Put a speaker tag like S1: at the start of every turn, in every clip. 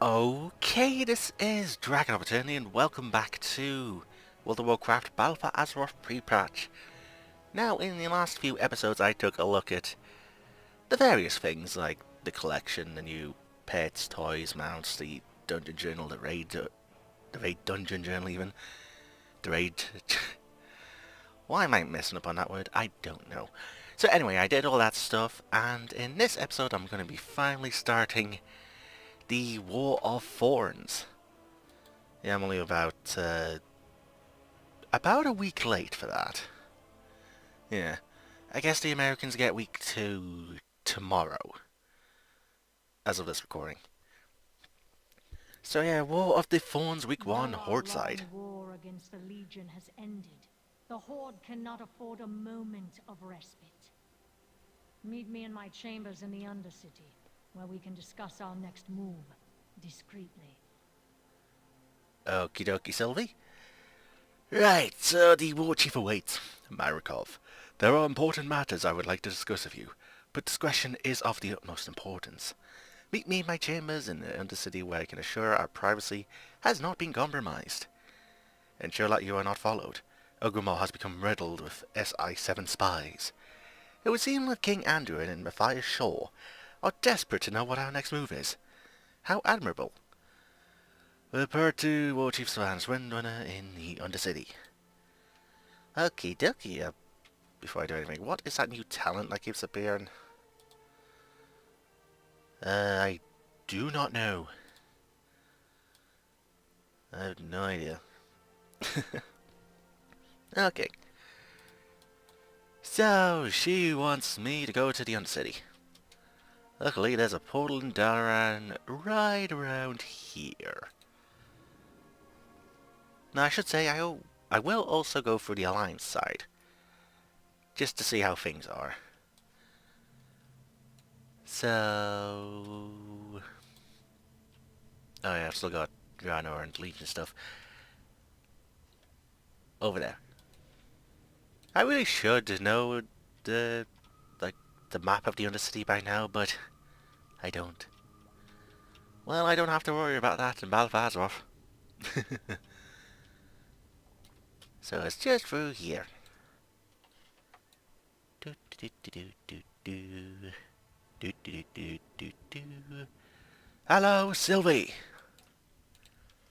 S1: Okay, this is DragonofEternity and welcome back to World of Warcraft Battle for Azeroth pre-patch. Now, in the last few episodes I took a look at the various things like the collection, the new pets, toys, mounts, the dungeon journal, the raid dungeon journal even, the raid... Why am I messing up on that word? I don't know. So anyway, I did all that stuff, and in this episode I'm going to be finally starting the War of Thorns. Yeah, I'm only about a week late for that. Yeah. I guess the Americans get week 2 tomorrow, as of this recording. So yeah, War of the Thorns week 1, Horde side.
S2: The war against the Legion has ended. The Horde cannot afford a moment of respite. Meet me in my chambers in the Undercity, where we can discuss our next move, discreetly.
S1: Okie dokie, Sylvie. Right, so the War Chief awaits. Marikov. There are important matters I would like to discuss with you, but discretion is of the utmost importance. Meet me in my chambers in the Undercity where I can assure our privacy has not been compromised. Ensure that you are not followed. Ogrimmar has become riddled with SI-7 spies. It would seem that King Anduin and Matthias Shaw are desperate to know what our next move is. How admirable. Report to War Chief Savannah's Windrunner in the Undercity. Okie dokie, before I do anything, what is that new talent that keeps appearing? I do not know. I have no idea. Okay. So, she wants me to go to the Undercity. Luckily, there's a portal in Dalaran right around here. Now, I should say, I will also go for the Alliance side, just to see how things are. So... Oh yeah, I've still got Draenor and Legion stuff over there. I really should know the map of the Undercity by now, but I don't. Well, I don't have to worry about that in Battle for Azeroth. So it's just through here. Hello, Sylvie.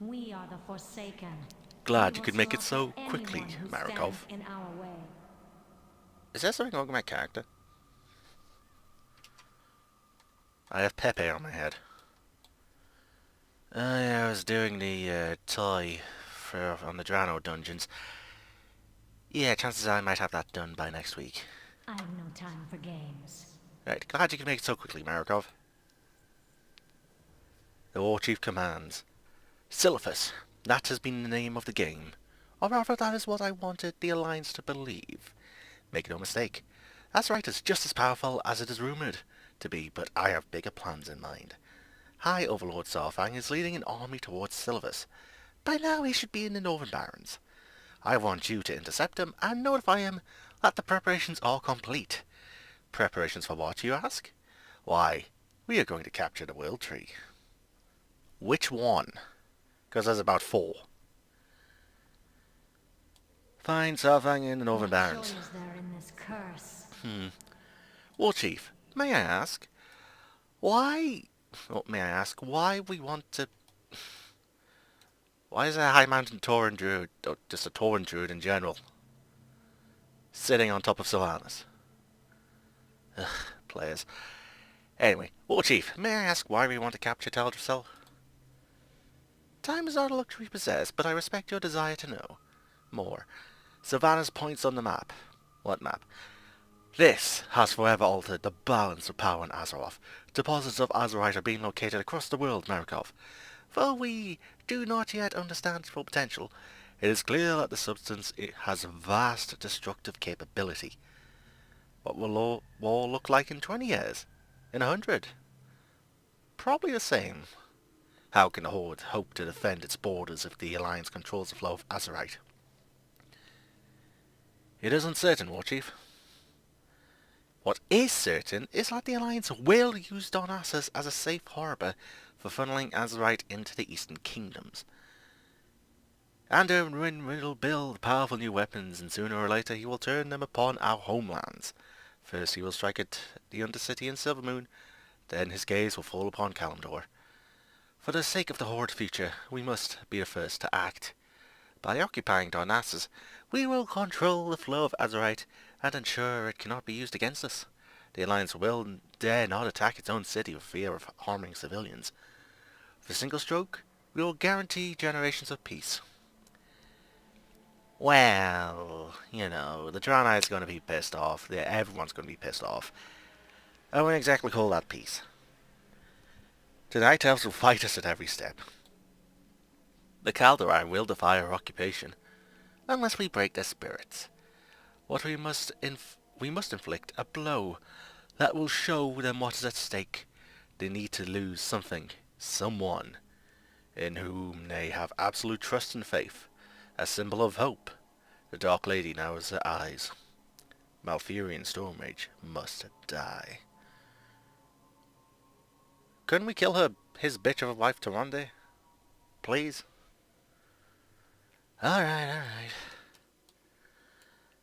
S2: We are the Forsaken.
S1: Glad you could make it so quickly, Marikov.
S2: In our way.
S1: Is there something wrong with my character? I have Pepe on my head. Yeah, I was doing the toy on the Draenor dungeons. Yeah, chances are I might have that done by next week.
S2: I have no time for games.
S1: Right, glad you can make it so quickly, Marikov. The War Chief commands. Silphus, that has been the name of the game. Or rather, that is what I wanted the Alliance to believe. Make no mistake, Azeroth is just as powerful as it is rumoured to be, but I have bigger plans in mind. High Overlord Sarfang is leading an army towards Silphus. By now he should be in the Northern Barrens. I want you to intercept him and notify him that the preparations are complete. Preparations for what, you ask? Why, we are going to capture the World Tree. Which one? Because there's about 4. Find Sarfang in the Northern Barrens.
S2: What joy is there in this curse?
S1: War Chief, may I ask, why we want to... Why is there a High Mountain Tauren Druid, or just a Tauren Druid in general, sitting on top of Sylvanas? Ugh, players. Anyway, War Chief, may I ask why we want to capture Teldrassil? Time is not a luxury possessed, but I respect your desire to know more. Sylvanas points on the map. What map? This has forever altered the balance of power in Azeroth. Deposits of Azerite are being located across the world, Marikov. Though we do not yet understand its full potential, it is clear that the substance has vast destructive capability. What will war look like in 20 years? In 100? Probably the same. How can the Horde hope to defend its borders if the Alliance controls the flow of Azerite? It is uncertain, War Chief. What is certain is that the Alliance will use Donassus as a safe harbour for funneling Azeroth into the Eastern Kingdoms. And Erwin will build powerful new weapons, and sooner or later he will turn them upon our homelands. First he will strike at the Undercity and Silvermoon, then his gaze will fall upon Kalimdor. For the sake of the Horde future, we must be the first to act. By occupying Darnassus, we will control the flow of Azeroth and ensure it cannot be used against us. The Alliance will dare not attack its own city for fear of harming civilians. With a single stroke, we will guarantee generations of peace. Well, you know, the Draenei's going to be pissed off. Everyone's going to be pissed off. I wouldn't exactly call that peace. The Night Elves will fight us at every step. The Kaldorei will defy our occupation, unless we break their spirits. What we must inflict a blow that will show them what is at stake. They need to lose something, someone, in whom they have absolute trust and faith. A symbol of hope. The Dark Lady now has her eyes. Malfurion Stormrage must die. Couldn't we kill his bitch of a wife Tyrande? Please? Alright.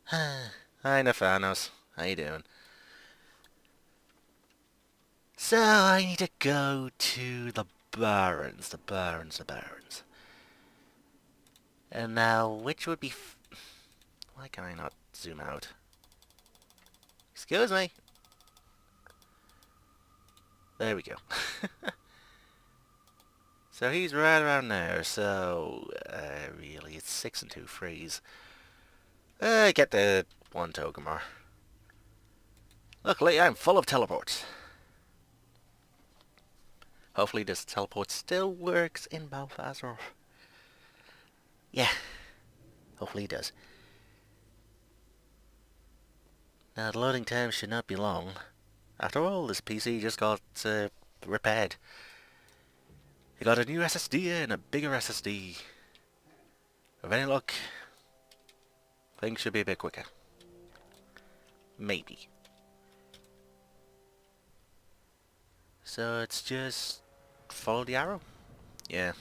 S1: Hi Nephanos. How you doing? So I need to go to the Barrens. The Barrens. And now, which would be... Why can I not zoom out? Excuse me. There we go. So he's right around there, so... really, it's 6 and 2 freeze. Get the 1 Togomar. Luckily, I'm full of teleports. Hopefully this teleport still works in Balthazar. Yeah, hopefully it does. Now the loading time should not be long. After all, this PC just got repaired. It got a new SSD and a bigger SSD. With any luck, things should be a bit quicker. Maybe. So it's just follow the arrow. Yeah.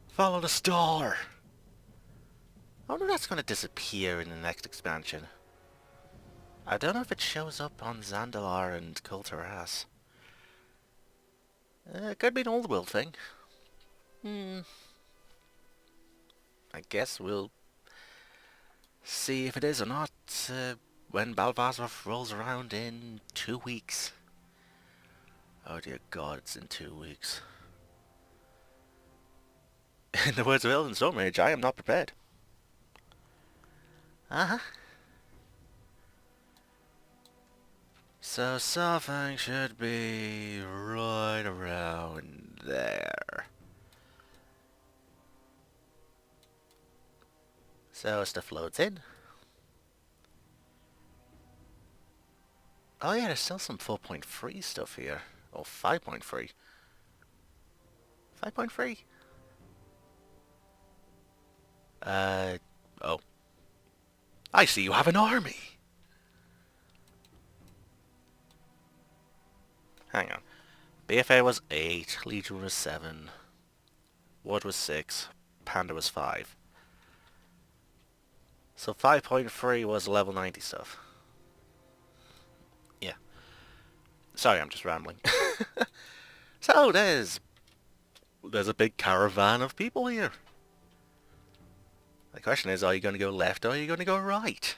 S1: Follow the star! I wonder if that's going to disappear in the next expansion. I don't know if it shows up on Zandalar and Kul'Tiras. It could be an old world thing. I guess we'll see if it is or not when Balthazar rolls around in 2 weeks. Oh dear God, it's in 2 weeks. In the words of Elden Stormrage, I am not prepared. So Saurfang should be right around there. So stuff loads in. Oh yeah, there's still some 4.3 stuff here. Oh, 5.3. 5.3? Oh. I see you have an army! Hang on. BFA was 8, Legion was 7, Wood was 6, Panda was 5. So 5.3 was level 90 stuff. Yeah. Sorry, I'm just rambling. So there's a big caravan of people here. The question is, are you going to go left or are you going to go right?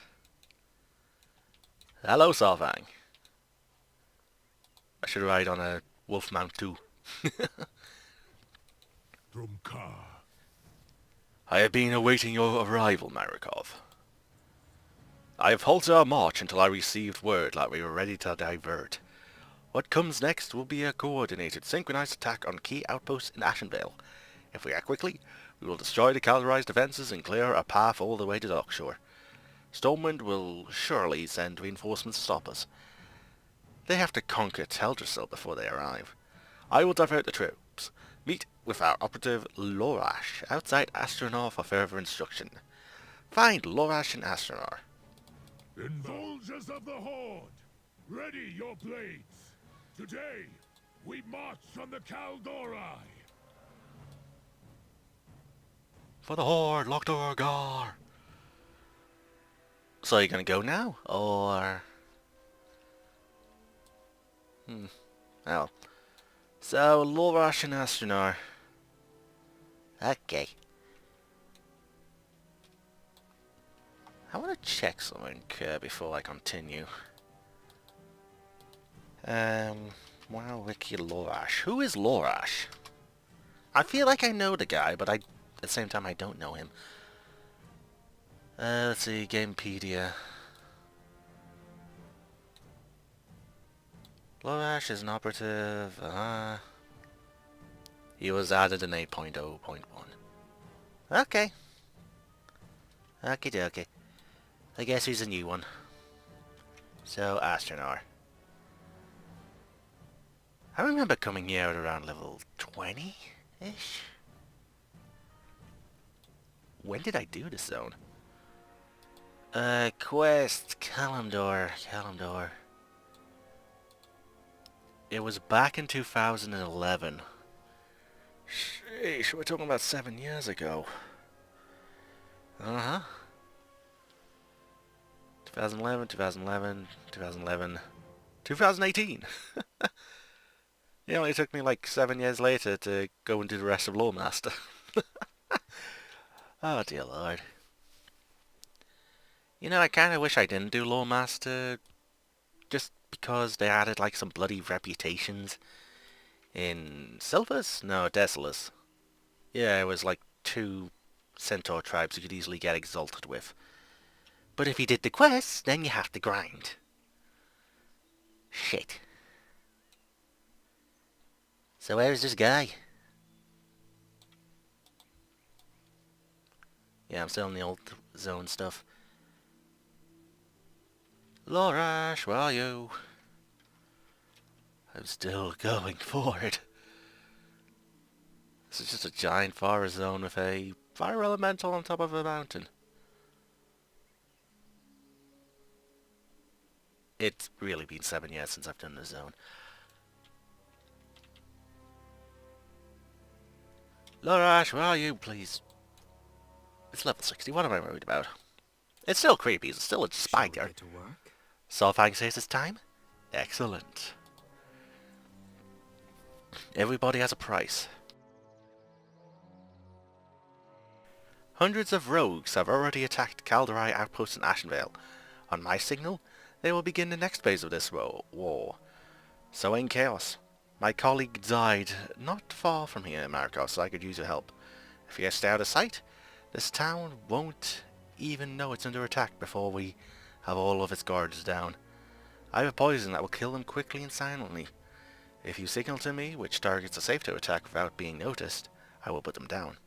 S1: Hello, Saurfang. I should ride on a wolf mount too. I have been awaiting your arrival, Marikov. I have halted our march until I received word that we were ready to divert. What comes next will be a coordinated, synchronized attack on key outposts in Ashenvale. If we act quickly, we will destroy the Kalderei's defenses and clear a path all the way to Dockshore. Stormwind will surely send reinforcements to stop us. They have to conquer Teldrassil before they arrive. I will divert the troops. Meet with our operative Lorash outside Astronar for further instruction. Find Lorash in Astronar.
S3: Soldiers of the Horde, ready your blades. Today, We march on the Kaldori.
S1: For the Horde, lock door, gar. So you're gonna go now, or? Well. So, Lorach and Astronar. Okay. I want to check something before I continue. Wow, Wiki Lorach. Who is Lorach? I feel like I know the guy, but at the same time I don't know him. Let's see, Gamepedia. Lorach is an operative. He was added in 8.0.1. Okay. Okie dokie. I guess he's a new one. So, Astronar. I remember coming here at around level 20-ish. When did I do this zone? Quest, Kalimdor. It was back in 2011. Sheesh, we're talking about 7 years ago. 2011, 2018. It only took me like 7 years later to go and do the rest of Lawmaster. Oh dear lord. You know, I kinda wish I didn't do Lawmaster, just because they added like some bloody reputations. In Silvus? No, Desolus. Yeah, it was like 2 centaur tribes you could easily get exalted with. But if you did the quests, then you have to grind. Shit. So where is this guy? Yeah, I'm still in the old zone stuff. Lorach, where are you? I'm still going forward. This is just a giant forest zone with a fire elemental on top of a mountain. It's really been 7 years since I've done this zone. Lorach, where are you, please? It's level 60, what am I worried about? It's still creepy, it's still a spider. Solfang says it's time? Excellent. Everybody has a price. Hundreds of rogues have already attacked Kaldori outposts in Ashenvale. On my signal, they will begin the next phase of this war. Sowing chaos. My colleague died not far from here, Marcos, so I could use your help. If you stay out of sight, this town won't even know it's under attack before we have all of its guards down. I have a poison that will kill them quickly and silently. If you signal to me which targets are safe to attack without being noticed, I will put them down.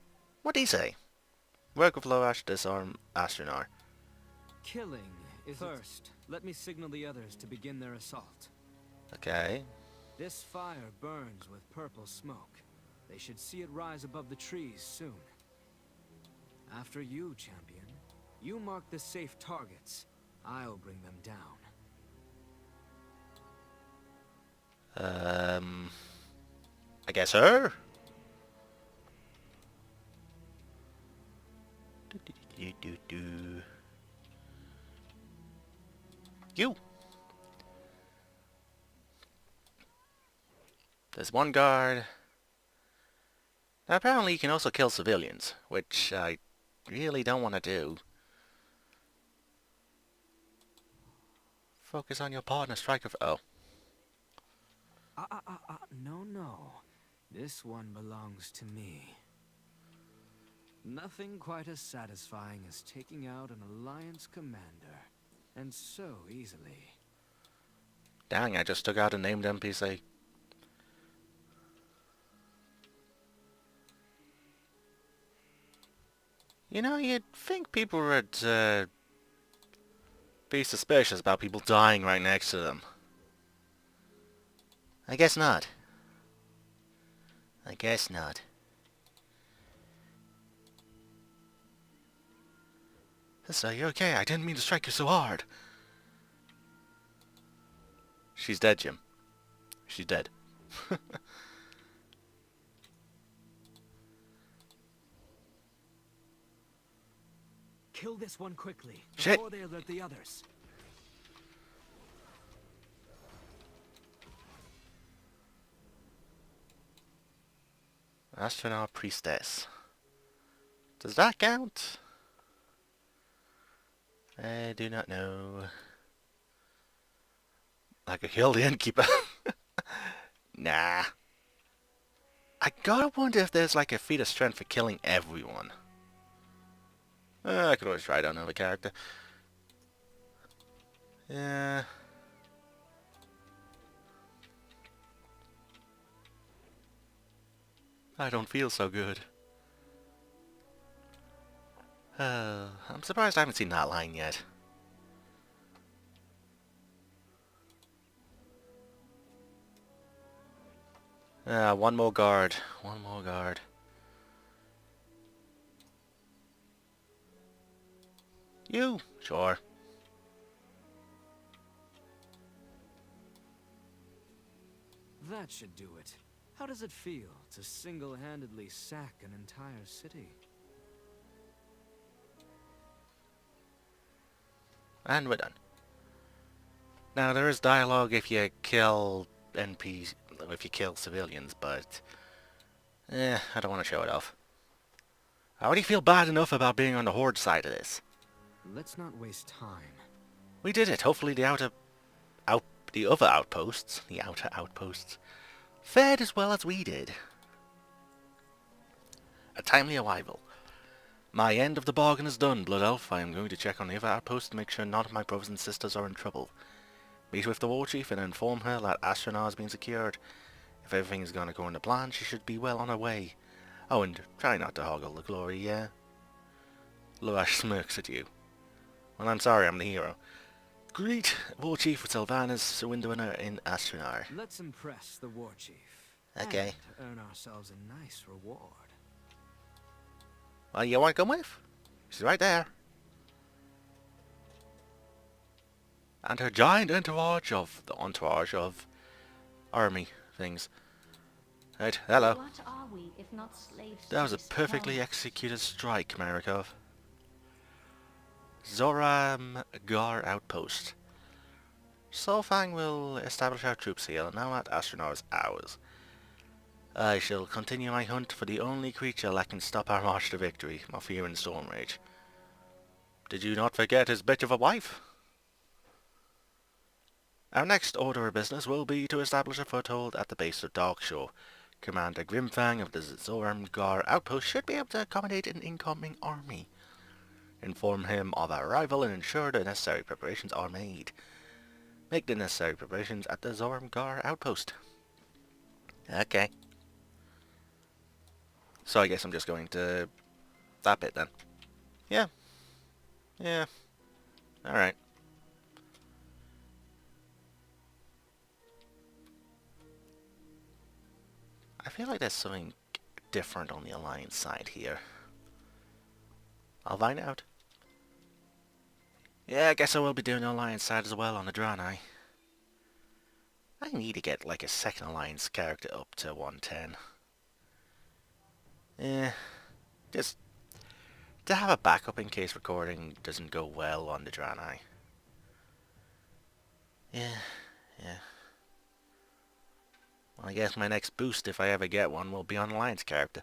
S1: What do you say? Work with Lorach, disarm Astronar.
S4: Killing is first. Let me signal the others to begin their assault.
S1: Okay.
S4: This fire burns with purple smoke. They should see it rise above the trees soon. After you, champion, you mark the safe targets. I'll bring them down.
S1: I guess her? You! There's one guard. Now apparently you can also kill civilians, which I really don't want to do. Focus on your partner, striker. Oh.
S4: No. This one belongs to me. Nothing quite as satisfying as taking out an Alliance commander. And so easily.
S1: Dang, I just took out a named NPC. You know, you'd think people would be suspicious about people dying right next to them. I guess not. I guess not. So you're okay, I didn't mean to strike you so hard. She's dead, Jim. She's dead.
S4: Kill this one quickly,
S1: Shit.
S4: before they alert the others.
S1: Astronaut Priestess. Does that count? I do not know. I could kill the innkeeper. Nah. I gotta wonder if there's like a feat of strength for killing everyone. I could always try it on another character. Yeah. I don't feel so good. I'm surprised I haven't seen that line yet. One more guard. One more guard. You? Sure.
S4: That should do it. How does it feel to single-handedly sack an entire city?
S1: And we're done. Now there is dialogue if you kill NPCs, if you kill civilians, but I don't want to show it off. I already feel bad enough about being on the Horde side of this.
S4: Let's not waste time.
S1: We did it. Hopefully the other outposts, fared as well as we did. A timely arrival. My end of the bargain is done, Blood Elf. I am going to check on the other outposts to make sure none of my brothers and sisters are in trouble. Meet with the war chief and inform her that Astronaut has been secured. If everything is going to go into plan, she should be well on her way. Oh, and try not to hog all the glory, yeah? Lurash smirks at you. Well, I'm sorry, I'm the hero. Greet war chief with Sylvanas Swindler in Astronaut.
S4: Let's impress the war chief.
S1: Okay.
S4: And earn ourselves a nice reward.
S1: Well, you want to come with? She's right there. And her giant entourage of army things. Right, hello.
S2: What are we if not slaves
S1: That
S2: to
S1: was a
S2: this
S1: perfectly
S2: tyrant?
S1: executed strike, Marikov. Zoramgar Outpost. Solfang will establish our troops here, now that Astronaut is ours. I shall continue my hunt for the only creature that can stop our march to victory, Mafia and Stormrage. Did you not forget his bitch of a wife? Our next order of business will be to establish a foothold at the base of Darkshore. Commander Grimfang of the Zoramgar Outpost should be able to accommodate an incoming army. Inform him of our arrival and ensure the necessary preparations are made. Make the necessary preparations at the Zoramgar Outpost. Okay. So I guess I'm just going to that bit then. Yeah. Yeah. Alright. I feel like there's something different on the Alliance side here. I'll find out. Yeah, I guess I will be doing the Alliance side as well on the Draenei. I need to get like a second Alliance character up to 110. Just to have a backup in case recording doesn't go well on the Draenei. Yeah. Well, I guess my next boost, if I ever get one, will be on Alliance character.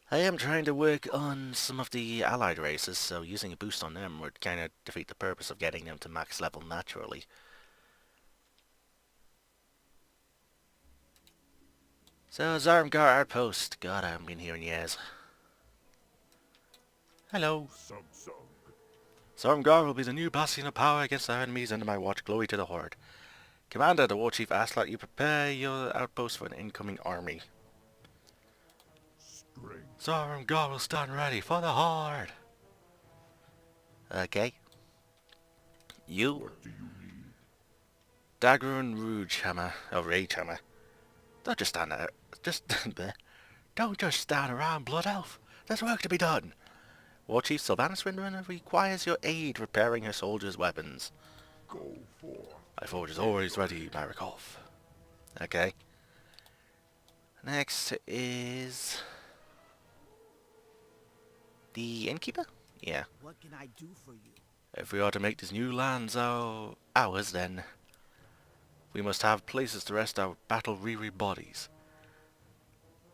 S1: I am trying to work on some of the allied races, so using a boost on them would kind of defeat the purpose of getting them to max level naturally. So, Zarmgar Outpost. God, I haven't been here in years. Hello. Zarmgar will be the new bastion of power against our enemies under my watch. Glory to the Horde. Commander, the war chief asks that you prepare your outpost for an incoming army. Zarmgar will stand ready for the Horde. Okay. You?
S3: What do you need?
S1: Dagger and Rouge Hammer. Oh, Rage Hammer. Don't just stand there. Don't just stand around, Blood Elf. There's work to be done. War Chief Sylvanas Swindler requires your aid repairing her soldiers' weapons.
S3: Go for.
S1: My forge is always ready, Marikov. Okay. Next is the innkeeper? Yeah.
S5: What can I do for you?
S1: If we are to make these new lands ours, then we must have places to rest our battle-weary bodies.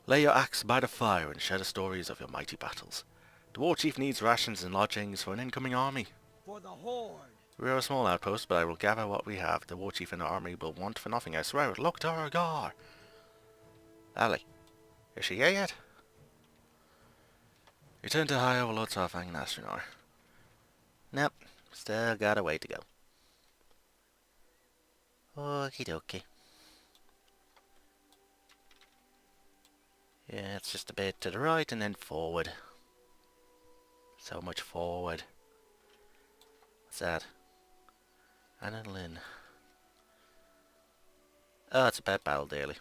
S1: Lay your axe by the fire and share the stories of your mighty battles. The war chief needs rations and lodgings for an incoming army.
S5: For the Horde.
S1: We are a small outpost, but I will gather what we have. The war chief and the army will want for nothing, I swear it. Look to our gar. Ali, is she here yet? Return to High Overlord Sarfang and Astronar. Nope, still got a way to go. Okie dokie. Yeah, it's just a bit to the right and then forward. So much forward. What's that? Annalyn. Oh, it's a pet battle daily.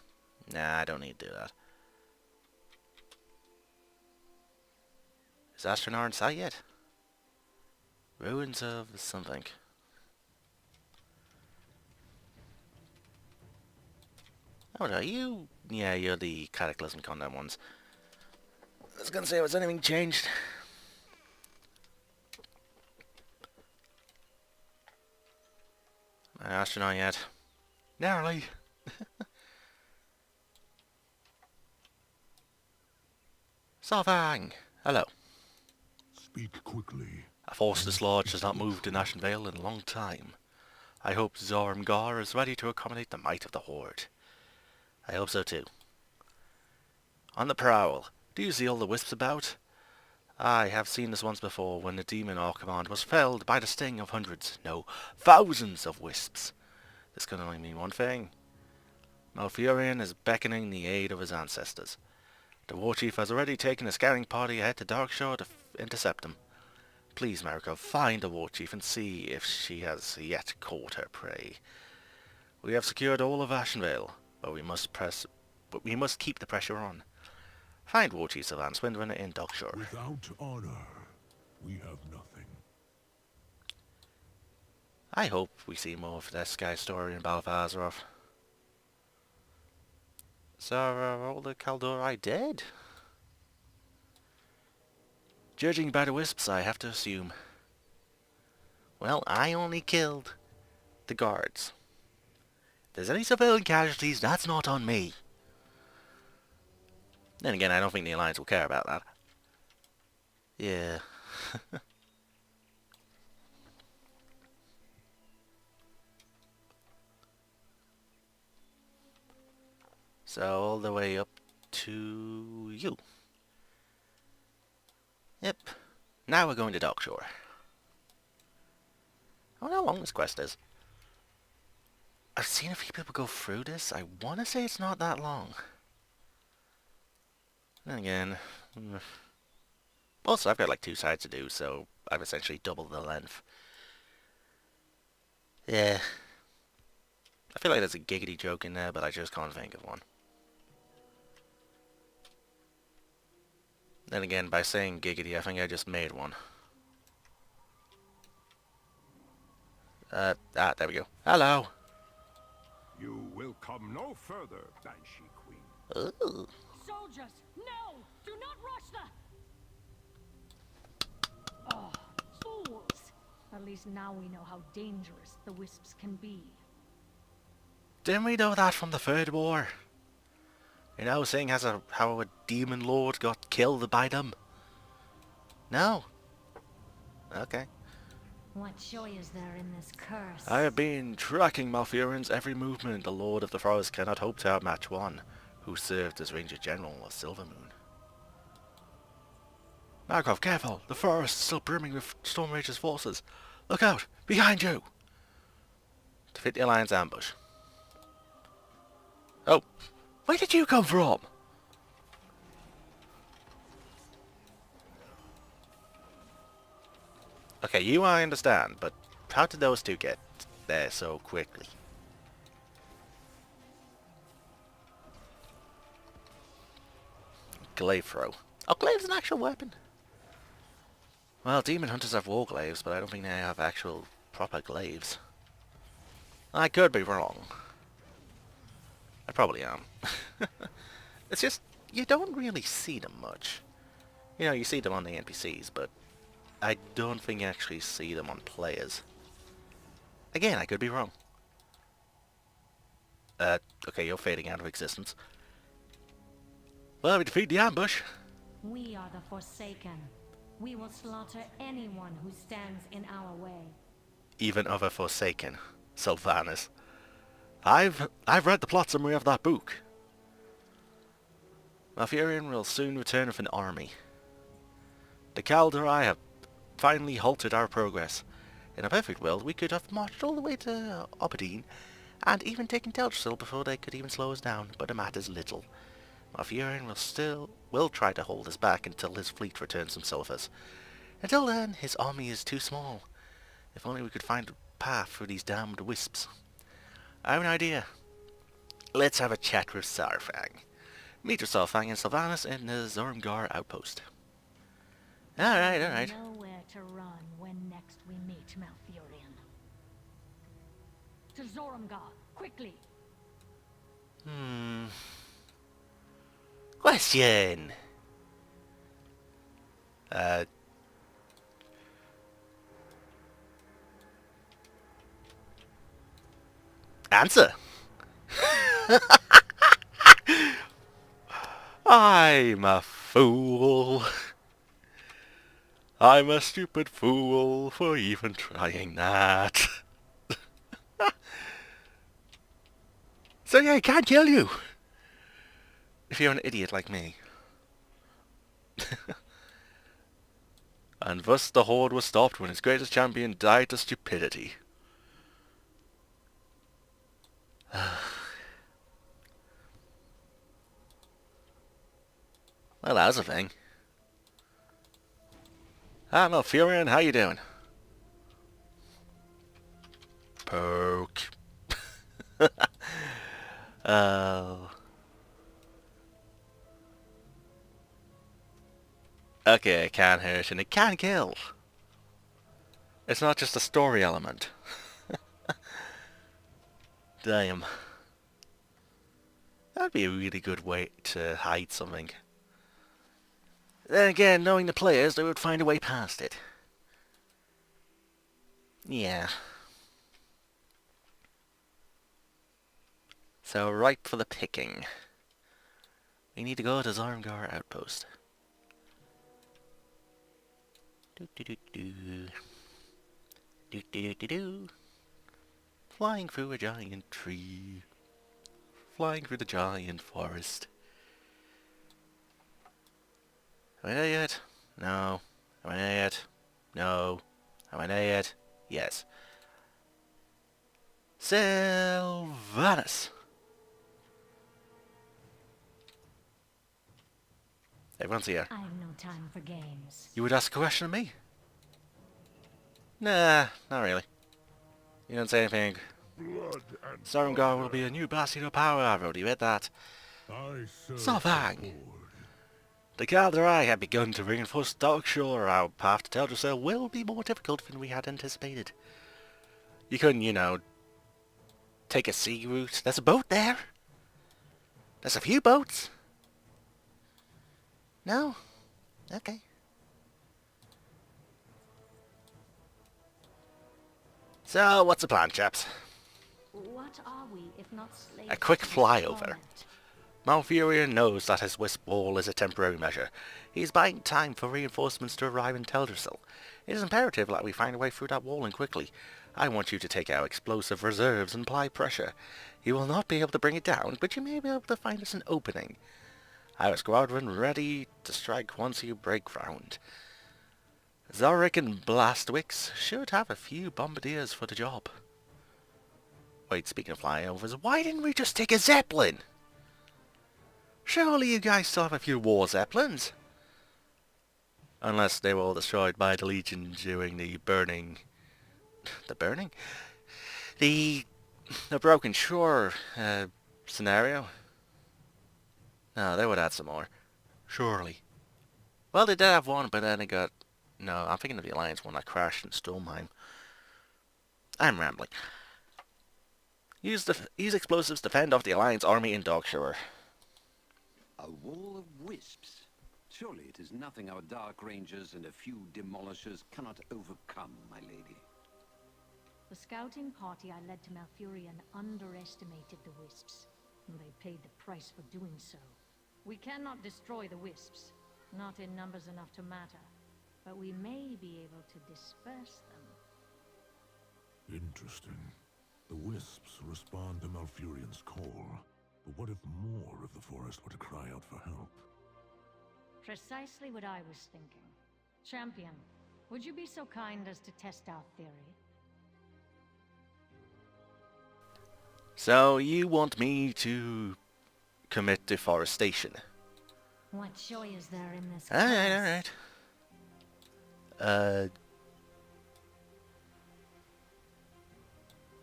S1: Nah, I don't need to do that. Is Astronar in sight yet? Ruins of something. Oh, are you? Yeah, you're the Cataclysm content ones. I was gonna say, has anything changed? Astronaut yet? Narrowly. Sarfang! Hello.
S3: Speak quickly.
S1: A force this large has not moved in Ashen Vale in a long time. I hope Zormgar is ready to accommodate the might of the Horde. I hope so too. On the prowl. Do you see all the wisps about? I have seen this once before when the demon Archimand was felled by the sting of hundreds, no, thousands of wisps. This can only mean one thing. Malfurion is beckoning the aid of his ancestors. The warchief has already taken a scouting party ahead to Darkshore to intercept him. Please, Mariko, find the warchief and see if she has yet caught her prey. We have secured all of Ashenvale, but we must keep the pressure on. Find warchief Sylvan Swindwin in Darkshore.
S3: Without honor, we have nothing.
S1: I hope we see more of this guy's story in For Azeroth. So, are all the Kaldori dead? Judging by the wisps, I have to assume. Well, I only killed the guards. If there's any civilian casualties, that's not on me. Then again, I don't think the Alliance will care about that. Yeah. So, all the way up to you. Yep. Now we're going to Darkshore. I wonder how long this quest is. I've seen a few people go through this. I want to say it's not that long. Then again... Also, I've got like 2 sides to do, so I've essentially doubled the length. Yeah. I feel like there's a giggity joke in there, but I just can't think of one. Then again, by saying giggity, I think I just made one. There we go. Hello!
S3: You will come no further, Banshee Queen.
S1: Ooh.
S2: Soldiers, no! Do not rush the... Oh, fools! At least now we know how dangerous the wisps can be.
S1: Didn't we know that from the Third War? You know, seeing as how a demon lord got killed by them? No? Okay.
S2: What joy is there in this curse?
S1: I have been tracking Malfurion's every movement. The Lord of the Forest cannot hope to outmatch one who served as Ranger General of Silvermoon. Markov, careful! The forest is still brimming with Stormrage's forces. Look out! Behind you! Defeat the Alliance ambush. Oh! Where did you come from? Okay, you I understand, but how did those two get there so quickly? Glaive throw. Oh, glaive's an actual weapon. Well, demon hunters have war glaives, but I don't think they have actual proper glaives. I could be wrong. I probably am. It's just, you don't really see them much. You know, you see them on the NPCs, but I don't think you actually see them on players. Again, I could be wrong. Okay, you're fading out of existence. Well, we defeat the ambush.
S2: We are the Forsaken. We will slaughter anyone who stands in our way.
S1: Even other Forsaken. Sylvanas. I've read the plot summary of that book. Malfurion will soon return with an army. The Kaldrai have finally halted our progress. In a perfect world, we could have marched all the way to Oberdeen, and even taken Teldrassil before they could even slow us down, but it matters little. Malfurion will try to hold us back until his fleet returns from Silphus. Until then, his army is too small. If only we could find a path through these damned wisps. I have an idea. Let's have a chat with Saurfang. Meet with Saurfang and Sylvanas in the Zormgar outpost. Alright.
S2: Know where to run when next we meet Malfurion. To Zormgar, quickly!
S1: Question! Answer! I'm a fool. I'm a stupid fool for even trying that. So yeah, I can't kill you. If you're an idiot like me. And thus the Horde was stopped when its greatest champion died to stupidity. Well, that was a thing. Ah, Malfurion, how you doing? Poke. Okay, it can hurt and it can kill. It's not just a story element. Damn. That'd be a really good way to hide something. Then again, knowing the players, they would find a way past it. Yeah. So, ripe for the picking. We need to go to Zormgar Outpost. Do. Flying through a giant tree. Flying through the giant forest. Am I there yet? No. Am I there yet? No. Am I there yet? Yes. Sylvanas! Everyone's here.
S2: I have no time for games.
S1: You would ask a question of me? Nah, not really. You don't say anything.
S3: Blood and
S1: Zormgar will be a new bastion of power, I've already read that.
S3: I serve
S1: Saurfang!
S3: the Horde.
S1: The Kaldrai have begun to reinforce Darkshore. Our path to Teldrassil will be more difficult than we had anticipated. You couldn't, you know, take a sea route. There's a boat there. There's a few boats. No? Okay. So, what's the plan, chaps?
S2: What are we if not slaves?
S1: A quick
S2: to this
S1: flyover.
S2: torment?
S1: Malfurion knows that his wisp wall is a temporary measure. He is buying time for reinforcements to arrive in Teldrassil. It is imperative that we find a way through that wall and quickly. I want you to take our explosive reserves and apply pressure. You will not be able to bring it down, but you may be able to find us an opening. I have a squadron ready to strike once you break ground. Zorik and Blastwix should have a few bombardiers for the job. Wait, speaking of flyovers, why didn't we just take a Zeppelin? Surely you guys still have a few war Zeppelins? Unless they were all destroyed by the Legion during the burning... The burning? The Broken Shore scenario. No, they would add some more. Surely. Well, they did have one, but then it got... No, I'm thinking of the Alliance one that crashed in Stormheim. I'm rambling. Use explosives to fend off the Alliance army in Dogshore.
S6: A wall of wisps? Surely it is nothing our Dark Rangers and a few demolishers cannot overcome, my lady.
S2: The scouting party I led to Malfurion underestimated the wisps, and they paid the price for doing so. We cannot destroy the wisps, not in numbers enough to matter, but we may be able to disperse them.
S3: Interesting. The wisps respond to Malfurion's call. But what if more of the forest were to cry out for help?
S2: Precisely what I was thinking. Champion, would you be so kind as to test our theory?
S1: So you want me to commit deforestation?
S2: What joy is there in this?
S1: Alright.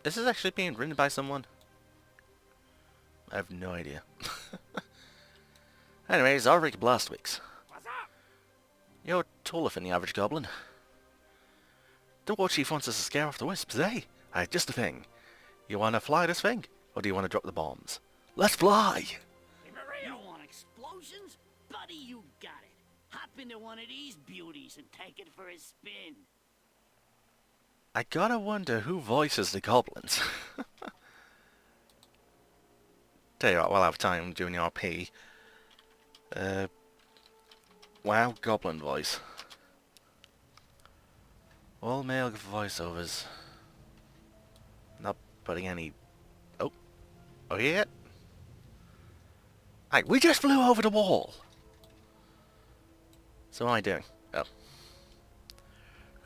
S1: Is this actually being written by someone? I have no idea. Anyways, Arvik Blastwix.
S5: What's up?
S1: You're taller than the average goblin. The war chief wants us to scare off the wisps, eh? Just the thing. You want to fly this thing? Or do you want to drop the bombs? Let's fly!
S5: You want explosions? Buddy, you got it. Hop into one of these beauties and take it for a spin.
S1: I gotta wonder who voices the goblins. Tell you what, we'll have time doing the RP. WoW goblin voice. All male voiceovers. Not putting any... Oh yeah? Hey, we just flew over the wall! So what am I doing? Oh.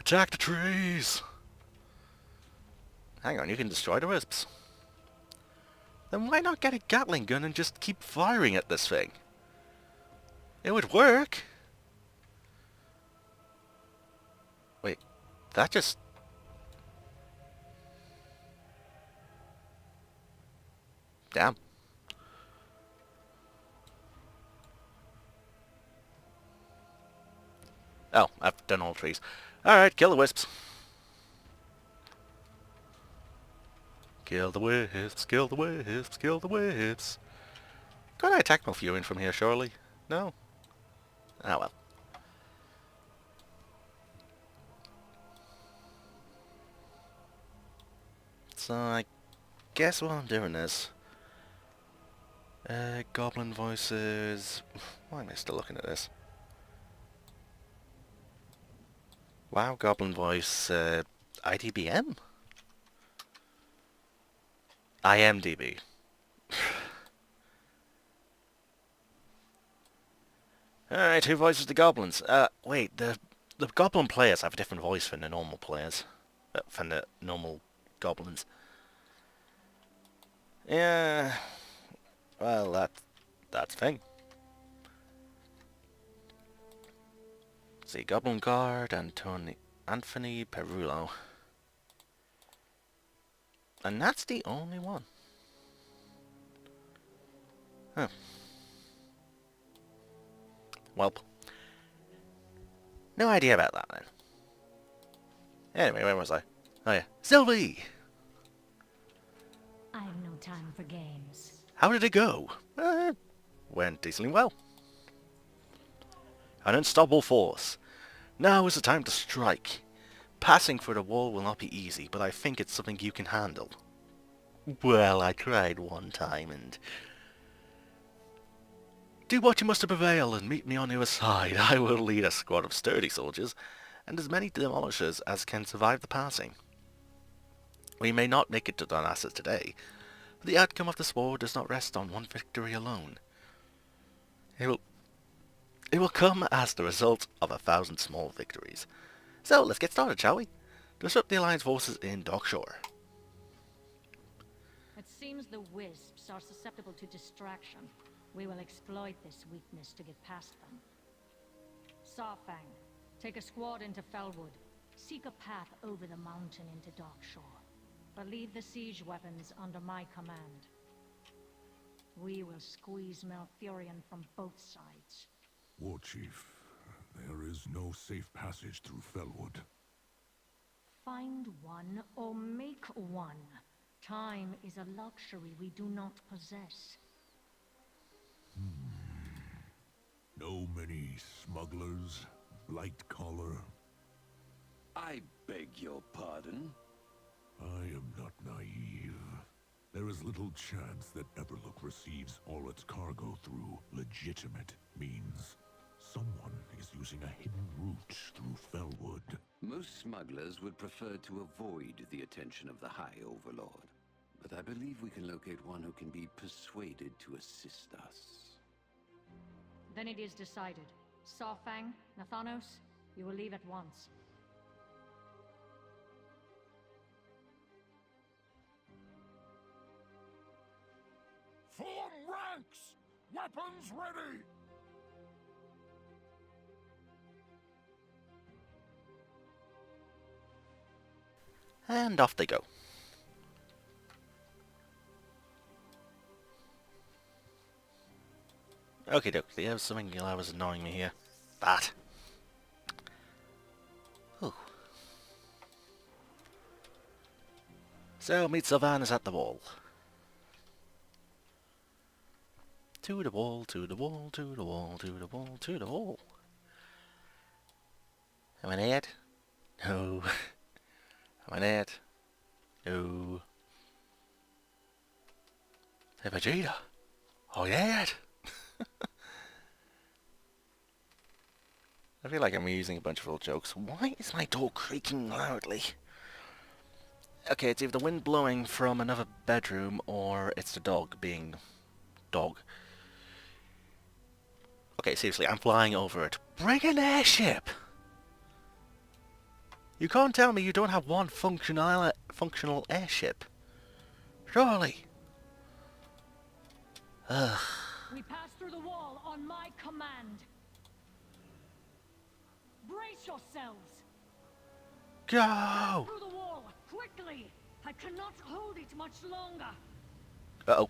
S1: Attack the trees! Hang on, you can destroy the wisps. Then why not get a Gatling gun and just keep firing at this thing? It would work! Wait, that just... Damn. Oh, I've done all trees. Alright, kill the wisps. Kill the wisps, kill the wisps, kill the wisps. Could I attack Malfurion from here, surely? No? Ah, well. So, I guess while I'm doing this... goblin voices... Why am I still looking at this? WoW goblin voice... IDBM? IMDb. Alright, who voices the goblins? Wait, the goblin players have a different voice than the normal players. Than the normal goblins. Yeah... Well, that's the thing. See, Goblin Guard, Anthony Perullo. And that's the only one. Huh. Welp. No idea about that then. Anyway, where was I? Oh yeah. Sylvie!
S2: I have no time for games.
S1: How did it go? Went decently well. An unstoppable force. Now is the time to strike. Passing through the wall will not be easy, but I think it's something you can handle. Well, I tried one time and... Do what you must to prevail and meet me on your side. I will lead a squad of sturdy soldiers and as many demolishers as can survive the passing. We may not make it to Donassus today, but the outcome of this war does not rest on one victory alone. It will come as the result of 1,000 small victories. So, let's get started, shall we? Disrupt the Alliance forces in Dockshore.
S2: It seems the wisps are susceptible to distraction. We will exploit this weakness to get past them. Sawfang, take a squad into Felwood. Seek a path over the mountain into Dockshore. But leave the siege weapons under my command. We will squeeze Malfurion from both sides.
S3: War Chief, there is no safe passage through Felwood.
S2: Find one or make one. Time is a luxury we do not possess.
S3: No many smugglers, light collar.
S6: I beg your pardon?
S3: I am not naive. There is little chance that Everlook receives all its cargo through legitimate means. Someone is using a hidden route through Fellwood.
S6: Most smugglers would prefer to avoid the attention of the High Overlord. But I believe we can locate one who can be persuaded to assist us.
S2: Then it is decided. Sawfang, Nathanos, you will leave at once.
S3: Form ranks! Weapons ready!
S1: And off they go. Okay, doke. There was something that was annoying me here. That. Ooh. So, meet Sylvanas at the wall. To the wall, to the wall, to the wall, to the wall, to the wall. Am I dead? No. Am I dead? No. Hey, Vegeta. Oh, yeah. I feel like I'm using a bunch of old jokes. Why is my door creaking loudly? Okay, it's either the wind blowing from another bedroom or it's the dog being... dog. Okay, seriously, I'm flying over it. Bring an airship! You can't tell me you don't have one functional airship. Surely. Ugh.
S2: We pass through the wall on my command. Brace yourselves.
S1: Go!
S2: Through the wall, quickly. I cannot hold it much longer.
S1: Uh-oh.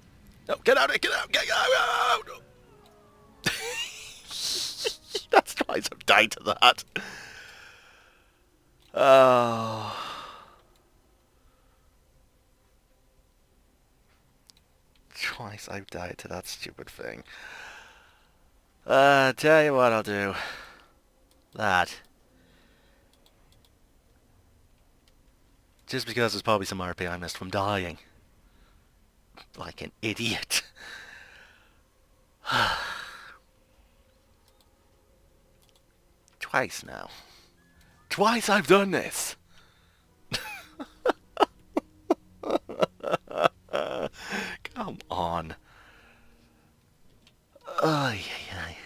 S1: No, get out of it, get out, get out! No. That's twice I've died to that. Oh. Twice I've died to that stupid thing. Tell you what I'll do. That. Just because there's probably some RP I missed from dying. Like an idiot. Twice now. Twice I've done this! Come on. Ay, ay, ay.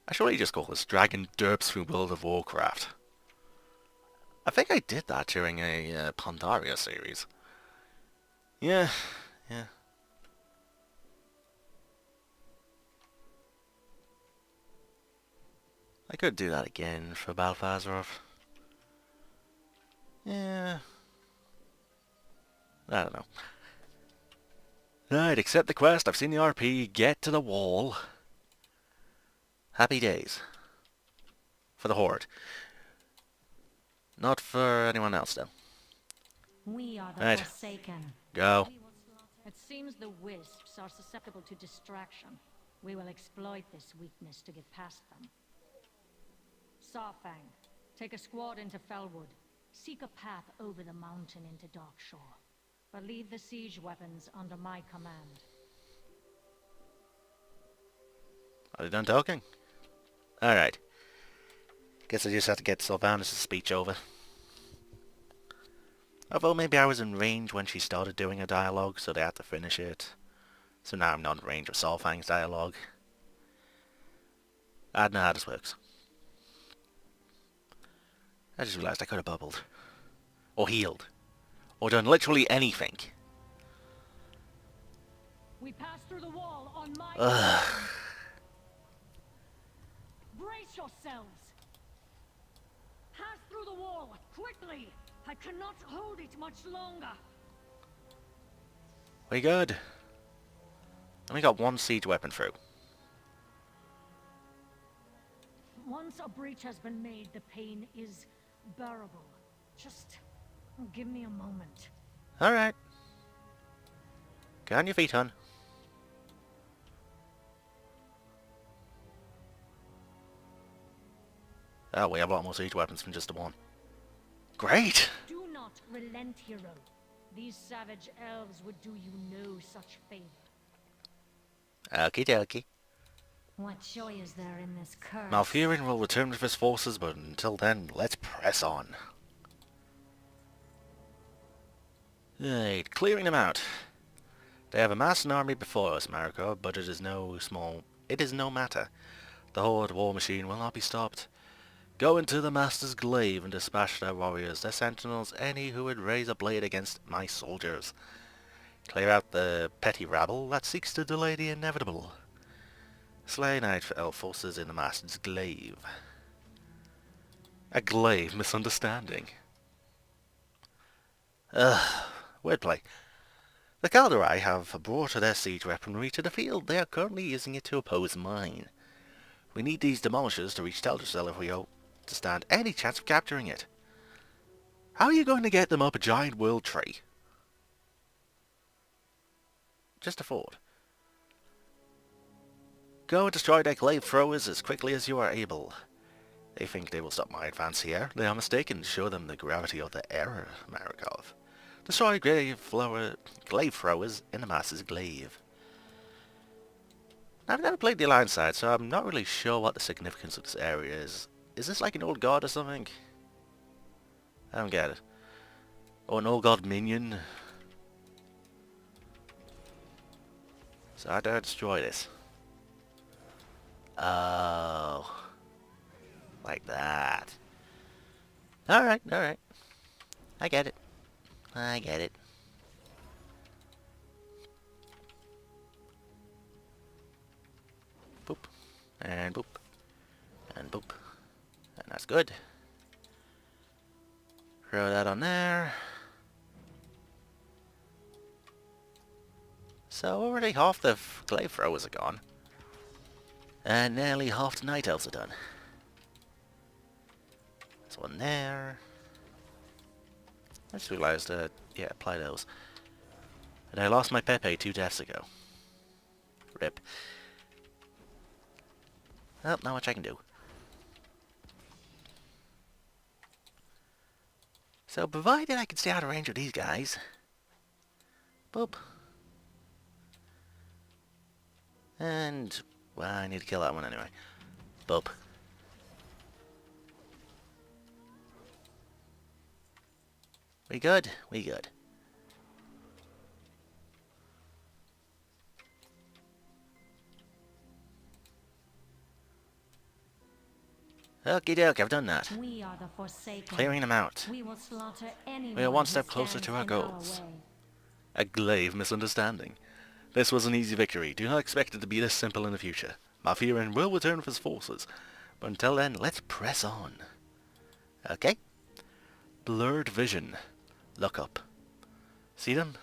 S1: I should really just call this Dragon Derps through World of Warcraft. I think I did that during a Pandaria series. Yeah, yeah. I could do that again for Battle for Azeroth. Yeah. I don't know. Right, accept the quest. I've seen the RP. Get to the wall. Happy days. For the Horde. Not for anyone else, though.
S2: We are the
S1: Right.
S2: Forsaken.
S1: Go.
S2: It seems the wisps are susceptible to distraction. We will exploit this weakness to get past them. Sawfang, take a squad into Fellwood. Seek a path over the mountain into Darkshore. But leave the siege weapons under my command.
S1: Are they done talking? Alright. Guess I just have to get Sylvanas' speech over. Although maybe I was in range when she started doing a dialogue, so they had to finish it. So now I'm not in range of Sawfang's dialogue. I don't know how this works. I just realised I could have bubbled. Or healed. Or done literally anything.
S2: We pass through the wall on my
S1: Ugh.
S2: command. Brace yourselves. Pass through the wall, quickly. I cannot hold it much longer.
S1: We good. Only got one siege weapon through.
S2: Once a breach has been made, the pain is bearable. Just Give me a moment.
S1: Alright. Get on your feet, hon. Oh, we have a lot more siege weapons than just the one. Great!
S2: Do not relent, hero. These savage elves would do you no such favor.
S1: Okie dokie.
S2: What joy is there in this curse?
S1: Malfurion will return with his forces, but until then, let's press on. Right, clearing them out. They have amassed an army before us, Mariko, but it is no matter. The Horde war machine will not be stopped. Go into the Master's glaive and dispatch their warriors, their sentinels, any who would raise a blade against my soldiers. Clear out the petty rabble that seeks to delay the inevitable. Slay night elf forces in the Master's glaive. A glaive misunderstanding. Wordplay. The Kaldorei have brought their siege weaponry to the field. They are currently using it to oppose mine. We need these demolishers to reach Teldrassil if we hope to stand any chance of capturing it. How are you going to get them up a giant world tree? Just a thought. Go and destroy their glaive throwers as quickly as you are able. They think they will stop my advance here. They are mistaken. Show them the gravity of their error, Marikov. Destroy glaive throwers in the Master's glaive. I've never played the Alliance side, so I'm not really sure what the significance of this area is. Is this like an old god or something? I don't get it. Or an old god minion? So I dare destroy this. Oh. Like that. Alright, alright. I get it. I get it. Boop. And boop. And boop. And that's good. Throw that on there. So already half the glaive throwers are gone. And nearly half the night elves are done. There's one there. I just realised, yeah, apply those. And I lost my Pepe 2 deaths ago. Rip. Well, not much I can do. So, provided I can stay out of range of these guys. Boop. And, well, I need to kill that one anyway. Boop. We good? We good. Okie doke, I've done that.
S2: We are the Forsaken.
S1: Clearing them out.
S2: We will slaughter anyone
S1: We are one
S2: who
S1: step closer
S2: stands
S1: to our
S2: in
S1: goals.
S2: way.
S1: A glaive misunderstanding. This was an easy victory. Do not expect it to be this simple in the future. Malfurion will return with his forces. But until then, let's press on. Okay? Blurred vision. Look up. See them?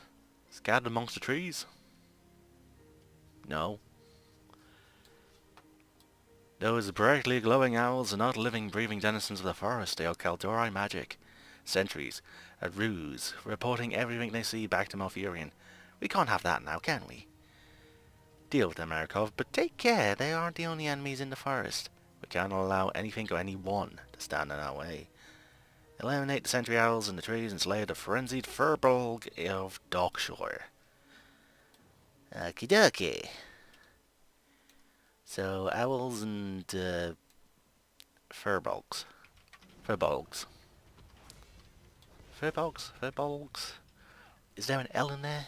S1: Scattered amongst the trees? No. Those brightly glowing owls are not living, breathing denizens of the forest. They are Kaldorei magic. Sentries. A ruse. Reporting everything they see back to Malfurion. We can't have that now, can we? Deal with them, Marikov, but take care. They aren't the only enemies in the forest. We can't allow anything or anyone to stand in our way. Eliminate the sentry owls in the trees and slay the frenzied furbolg of Darkshore. Okie dokie. So, owls and furbolgs. Furbolgs. Furbolgs? Furbolgs? Is there an L in there?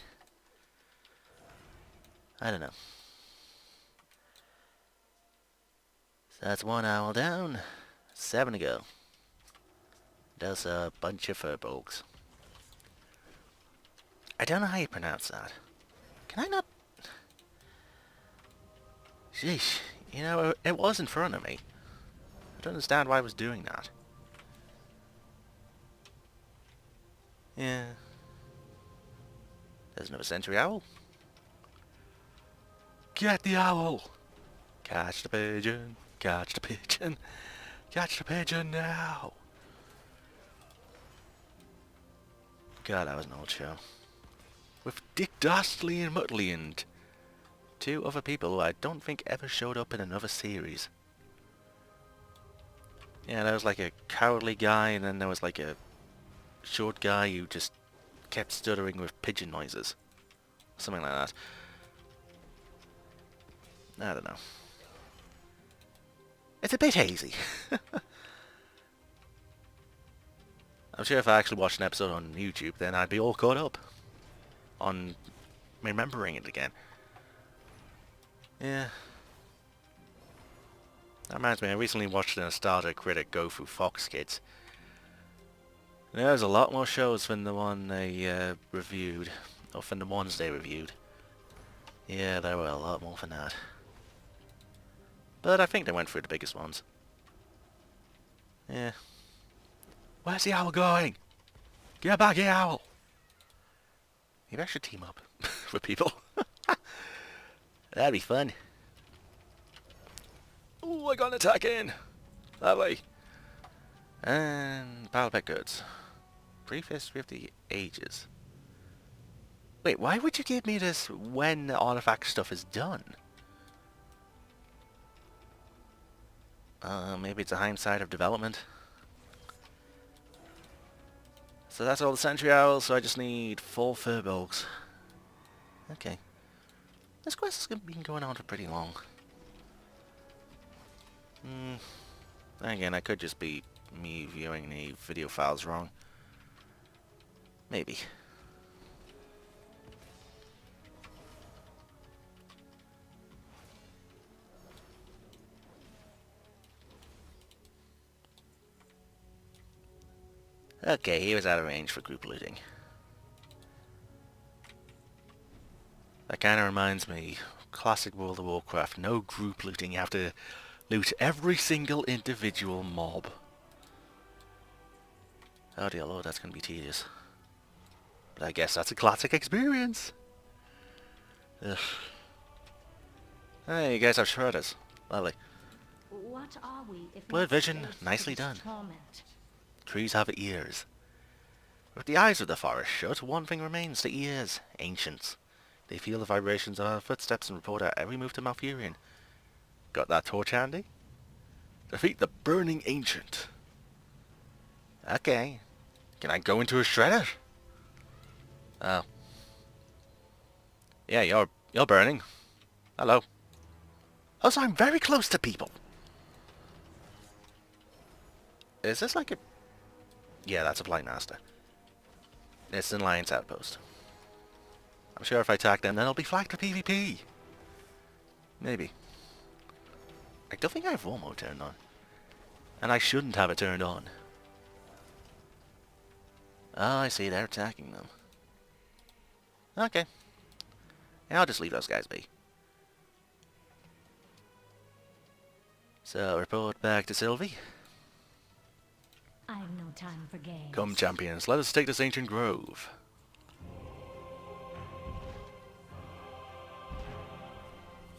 S1: I don't know. So that's one owl down. 7 to go. There's a bunch of furbolgs. I don't know how you pronounce that. Can I not? Sheesh. You know, it was in front of me. I don't understand why I was doing that. Yeah. There's another sentry owl. Get the owl! Catch the pigeon! Catch the pigeon! Catch the pigeon now! God, that was an old show. With Dick Dastardly and Muttley and two other people who I don't think ever showed up in another series. Yeah, there was like a cowardly guy, and then there was like a short guy who just kept stuttering with pigeon noises. Something like that. I don't know. It's a bit hazy. I'm sure if I actually watched an episode on YouTube, then I'd be all caught up on remembering it again. Yeah. That reminds me, I recently watched a nostalgia critic go through Fox Kids. There's a lot more shows than the one they reviewed, or than the ones they reviewed. Yeah, there were a lot more than that. But I think they went through the biggest ones. Yeah. Where's the owl going? Get back here, owl! Maybe I should team up with people. That'd be fun. Ooh, I got an attack in! Lovely. And battle pet goods. Brief history of the ages. Wait, why would you give me this when the artifact stuff is done? Maybe it's a hindsight of development. So that's all the Sentry Owls, so I just need 4 Furbolgs. Okay. This quest has been going on for pretty long. Again, I could just be me viewing the video files wrong. Maybe. Okay, he was out of range for group looting. That kind of reminds me, classic World of Warcraft, no group looting, you have to loot every single individual mob. Oh dear lord, that's going to be tedious. But I guess that's a classic experience. Ugh. Hey, you guys have shredders. Lovely.
S2: What are we if
S1: Blurred
S2: not
S1: vision,
S2: slaves to
S1: nicely
S2: this
S1: done.
S2: torment?
S1: Trees have ears. With the eyes of the forest shut, one thing remains, the ears. Ancients. They feel the vibrations of our footsteps and report our every move to Malfurion. Got that torch handy? Defeat the burning ancient. Okay. Can I go into a shredder? Oh. Yeah, you're burning. Hello. Oh, so I'm very close to people. Is this like a... Yeah, that's a Blight Master. It's an Alliance outpost. I'm sure if I attack them, then it'll be flagged for PvP. Maybe. I don't think I have War Mode turned on. And I shouldn't have it turned on. Oh, I see, they're attacking them. Okay. Yeah, I'll just leave those guys be. So, report back to Sylvie.
S2: I've no time for games.
S1: Come, champions, let us take this ancient grove.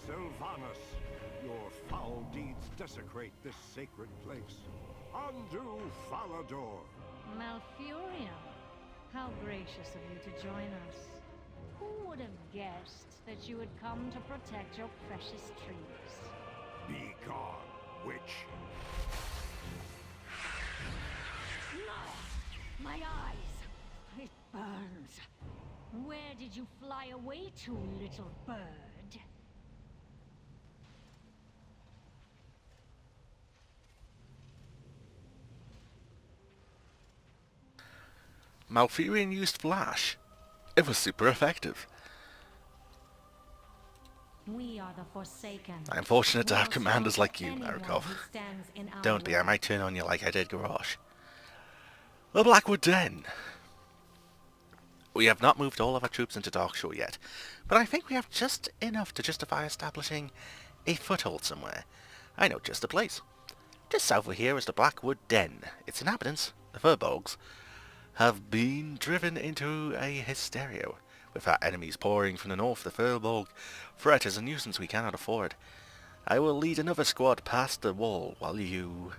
S3: Sylvanas, your foul deeds desecrate this sacred place. Undo Falador.
S2: Malfurion, how gracious of you to join us. Who would have guessed that you would come to protect your precious trees?
S3: Be gone, witch.
S2: No! My eyes! It burns. Where did you fly away to, little bird?
S1: Malfurion used Flash. It was super effective.
S2: We are the Forsaken.
S1: I'm fortunate to have
S2: We'll
S1: commanders like you,
S2: anyone
S1: Marikov.
S2: who stands in our
S1: Don't be, I
S2: way.
S1: might turn on you like I did Garrosh. The Blackwood Den. We have not moved all of our troops into Darkshore yet, but I think we have just enough to justify establishing a foothold somewhere. I know just the place. Just south of here is the Blackwood Den. Its inhabitants, the Furbolgs, have been driven into a hysteria. With our enemies pouring from the north, the Furbolg threat is a nuisance we cannot afford. I will lead another squad past the wall while you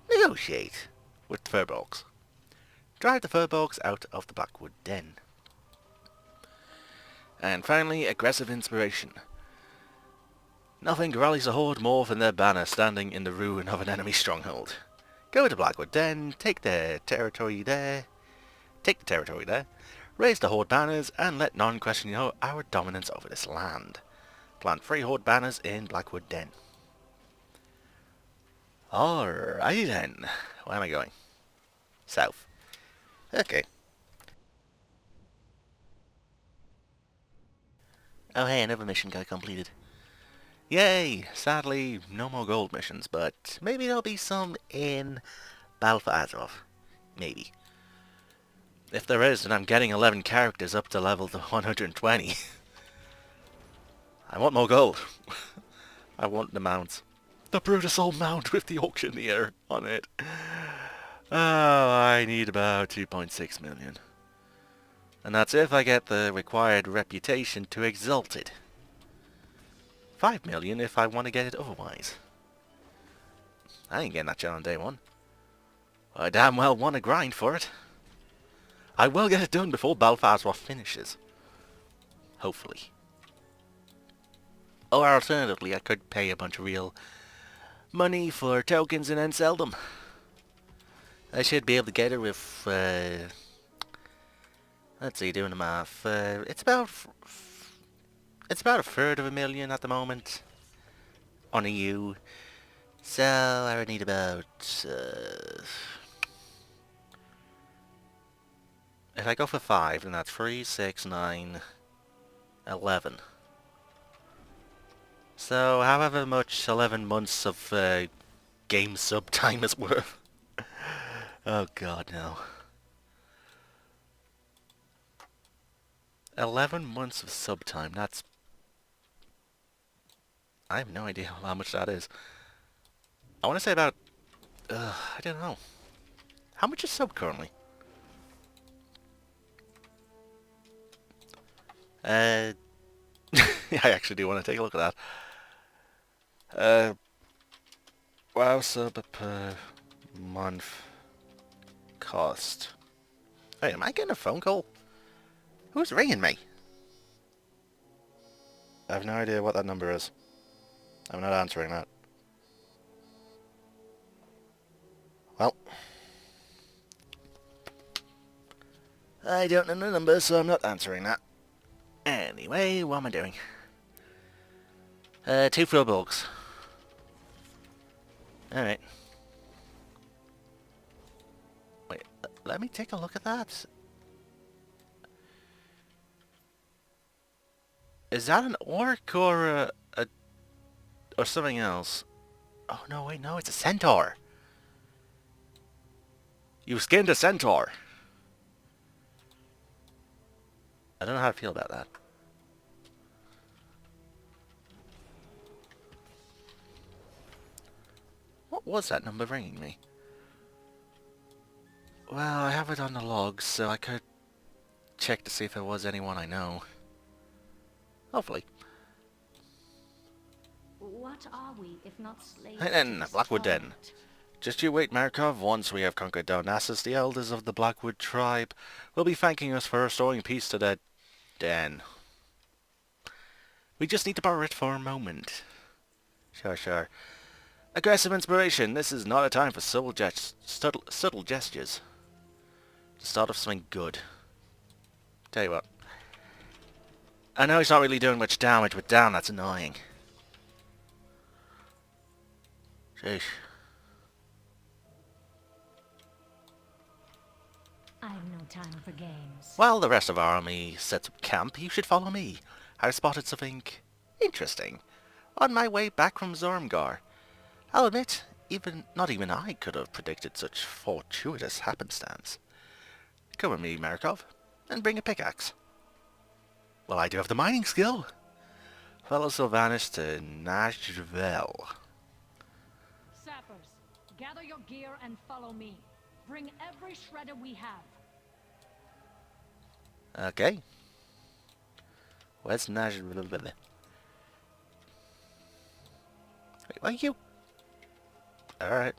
S1: negotiate with the Furbolgs. Drive the furbolgs out of the Blackwood Den. And finally, aggressive inspiration. Nothing rallies a horde more than their banner standing in the ruin of an enemy stronghold. Go to Blackwood Den, take the territory there, raise the horde banners, and let none question our dominance over this land. Plant 3 horde banners in Blackwood Den. Alrighty then. Where am I going? South. Okay. Oh hey, another mission got completed. Yay! Sadly, no more gold missions, but maybe there'll be some in Battle for Azeroth. Maybe. If there is, then I'm getting 11 characters up to level 120. I want more gold. I want the mounts. The Brutusol mount with the auctioneer on it. Oh, I need about 2.6 million. And that's if I get the required reputation to Exalted. 5 million if I want to get it otherwise. I ain't getting that shit on day one. I damn well want to grind for it. I will get it done before Battle for Azeroth finishes. Hopefully. Or alternatively, I could pay a bunch of real money for tokens and then sell them. I should be able to get it with, let's see, doing the math. It's about a third of a million at the moment on EU. So I would need about, if I go for 5, then that's 3, 6, 9, 11. So however much 11 months of game sub time is worth. Oh god, no. 11 months of sub time, that's... I have no idea how much that is. I want to say about... I don't know. How much is sub currently? I actually do want to take a look at that. WoW sub per month cost. Hey, am I getting a phone call? Who's ringing me? I have no idea what that number is. I'm not answering that. Well. I don't know the number, so I'm not answering that. Anyway, what am I doing? 2 furbolgs. Alright. Wait, let me take a look at that. Is that an orc or or something else? Oh no, wait, no, it's a centaur. You skinned a centaur. I don't know how to feel about that. What was that number ringing me? Well, I have it on the logs, so I could check to see if there was anyone I know. Hopefully.
S2: What are we, if not slaves?
S1: And then, Blackwood Den. Just you wait, Markov. Once we have conquered Darnassus, the elders of the Blackwood tribe will be thanking us for restoring peace to their den. We just need to borrow it for a moment. Sure. Aggressive inspiration. This is not a time for subtle gestures. The start of something good. Tell you what. I know he's not really doing much damage, but damn, that's annoying. Sheesh.
S2: I have no time for games.
S1: While the rest of our army sets up camp, you should follow me. I spotted something interesting on my way back from Zormgar. I'll admit, not even I could have predicted such fortuitous happenstance. Come with me, Markov, and bring a pickaxe. Well, I do have the mining skill. Follow Sylvanas to Nashvel.
S2: Sappers, gather your gear and follow me. Bring every shredder we have.
S1: Okay. Where's Nashvel? Wait, where are you? Alright.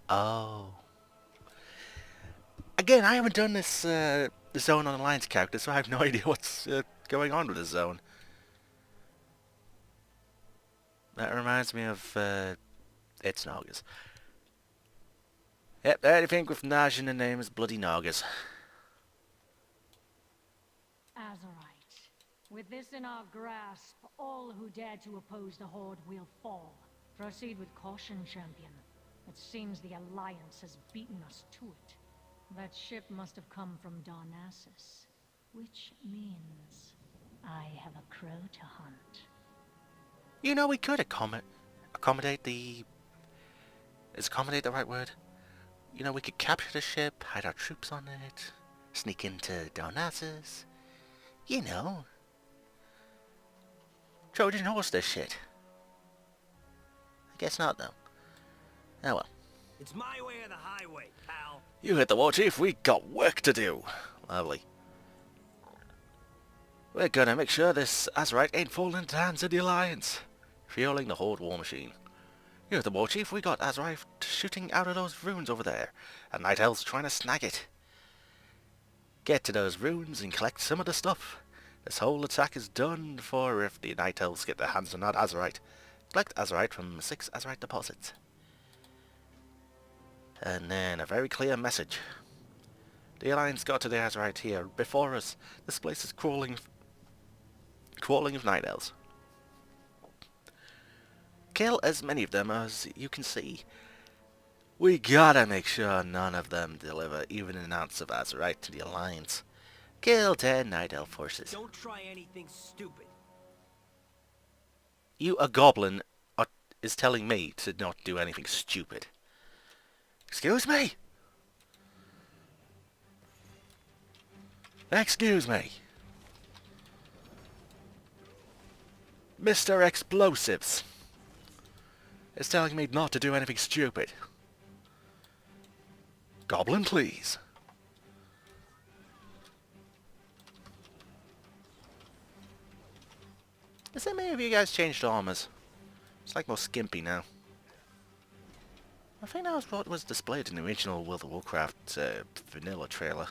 S1: Oh. Again, I haven't done this zone on Alliance character, so I have no idea what's going on with this zone. That reminds me of it's Nagas. Yep, anything with Naj in the name is bloody Nagas.
S2: Azerite. With this in our grasp, all who dare to oppose the Horde will fall. Proceed with caution, champion. It seems the Alliance has beaten us to it. That ship must have come from Darnassus, which means I have a crow to hunt.
S1: You know, we could accommodate the... Is accommodate the right word? You know, we could capture the ship, hide our troops on it, sneak into Darnassus. You know. Trojan horse this shit. I guess not, though. Oh well.
S7: It's my way or the highway, pal.
S1: You hit the war chief, we got work to do. Lovely. We're gonna make sure this Azerite ain't falling into the hands of the Alliance. Fueling the Horde war machine. You hit the war chief, we got Azerite shooting out of those ruins over there. And Night Elves trying to snag it. Get to those ruins and collect some of the stuff. This whole attack is done for if the Night Elves get their hands on that Azerite. Collect Azerite from 6 Azerite deposits. And then a very clear message. The Alliance got to the Azerite here before us. This place is crawling of Night Elves. Kill as many of them as you can see. We gotta make sure none of them deliver even an ounce of Azerite to the Alliance. Kill 10 Night Elf forces.
S7: Don't try anything stupid.
S1: You, a goblin, is telling me to not do anything stupid. Excuse me? Excuse me. Mr. Explosives is telling me not to do anything stupid. Goblin, please. Has that many of you guys changed armors? It's like more skimpy now. I think that was what was displayed in the original World of Warcraft vanilla trailer.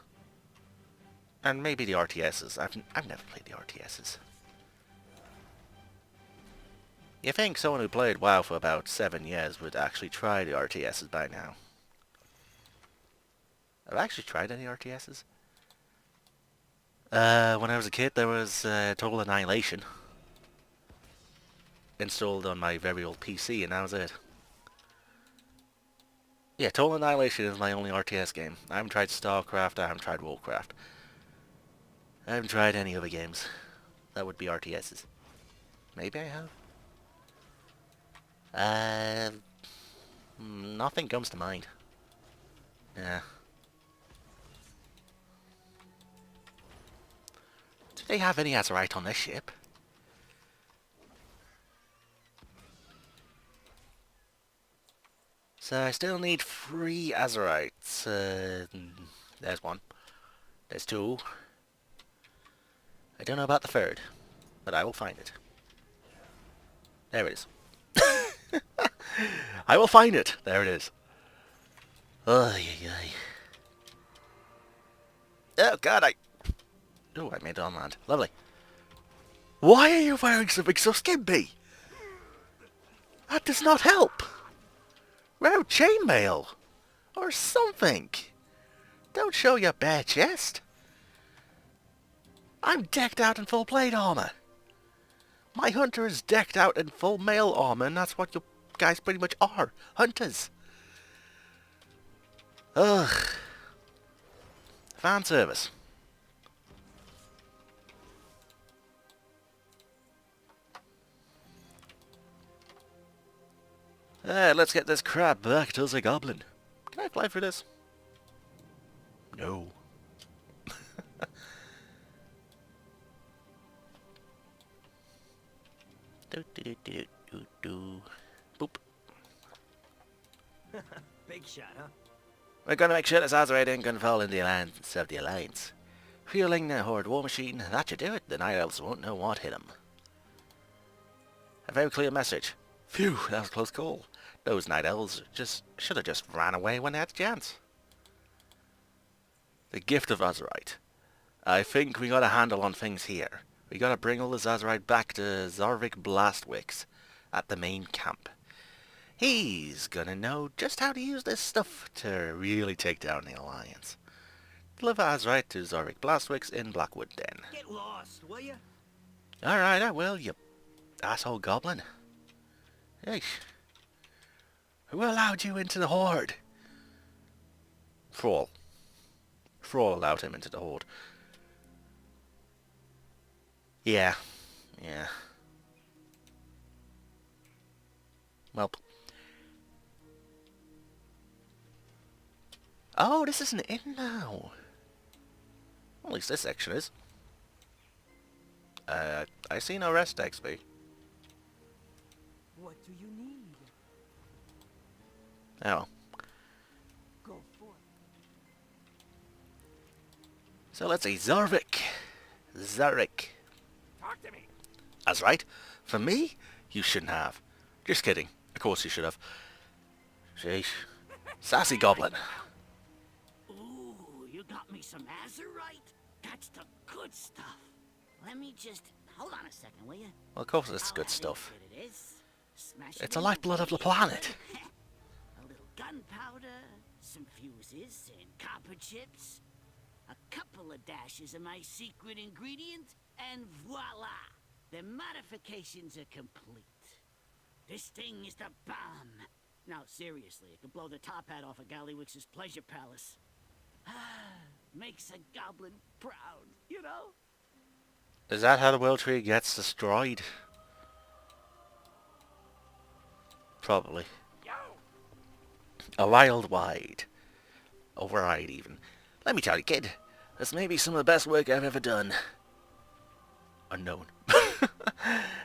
S1: And maybe the RTSs. I've never played the RTSs. You think someone who played WoW for about 7 years would actually try the RTSs by now? Have I actually tried any RTSs? When I was a kid there was Total Annihilation installed on my very old PC, and that was it. Yeah, Total Annihilation is my only RTS game. I haven't tried StarCraft, I haven't tried Warcraft. I haven't tried any other games. That would be RTSs. Maybe I have? Nothing comes to mind. Yeah. Do they have any Azerite on this ship? So I still need 3 Azerites. There's 1. There's 2. I don't know about the 3rd, but I will find it. There it is. I will find it. There it is. Oh, oh God, oh, I made it on land. Lovely. Why are you wearing something so skimpy? That does not help. Wear chainmail or something. Don't show your bare chest. I'm decked out in full plate armor. My hunter is decked out in full mail armor, and that's what you guys pretty much are. Hunters. Ugh. Fan service. Let's get this crap back to the goblin. Can I fly through this? No. Boop.
S7: Big shot, huh?
S1: We're gonna make sure this Azerite ain't gonna fall in the hands of the Alliance. Fueling the Horde war machine, that should do it. The Night Elves won't know what hit them. A very clear message. Phew, that was a close call. Those Night Elves should have just ran away when they had the chance. The Gift of Azerite. I think we got a handle on things here. We gotta bring all this Azerite back to Zarvik Blastwix at the main camp. He's gonna know just how to use this stuff to really take down the Alliance. Deliver Azerite to Zarvik Blastwix in Blackwood Den.
S7: Get lost, will you?
S1: Alright, I will, you asshole goblin. Hey, who allowed you into the Horde? Thrall. Thrall allowed him into the Horde. Yeah. Well. Oh, this isn't in now. At least this section is. I see no rest XP.
S7: What do you need?
S1: Oh.
S7: Go for it.
S1: So let's see, Zarvik.
S7: Talk to me.
S1: That's right. For me, you shouldn't have. Just kidding. Of course you should have. Sheesh. Sassy goblin.
S5: Ooh, you got me some Azerite? That's the good stuff. Let me just... Hold on a second, will you?
S1: Well, of course it's
S5: I'll
S1: good
S5: add in
S1: stuff.
S5: a bit of this. Smash
S1: It's
S5: it
S1: a
S5: in
S1: lifeblood of the
S5: way.
S1: planet.
S5: A little gunpowder, some fuses, and copper chips. A couple of dashes of my secret ingredient, and voila! The modifications are complete. This thing is the bomb. Now, seriously, it could blow the top hat off of Gallywix's pleasure palace. Makes a goblin proud, you know?
S1: Is that how the world tree gets destroyed? Probably. A wild wide. Override even. Let me tell you, kid. This may be some of the best work I've ever done. Unknown.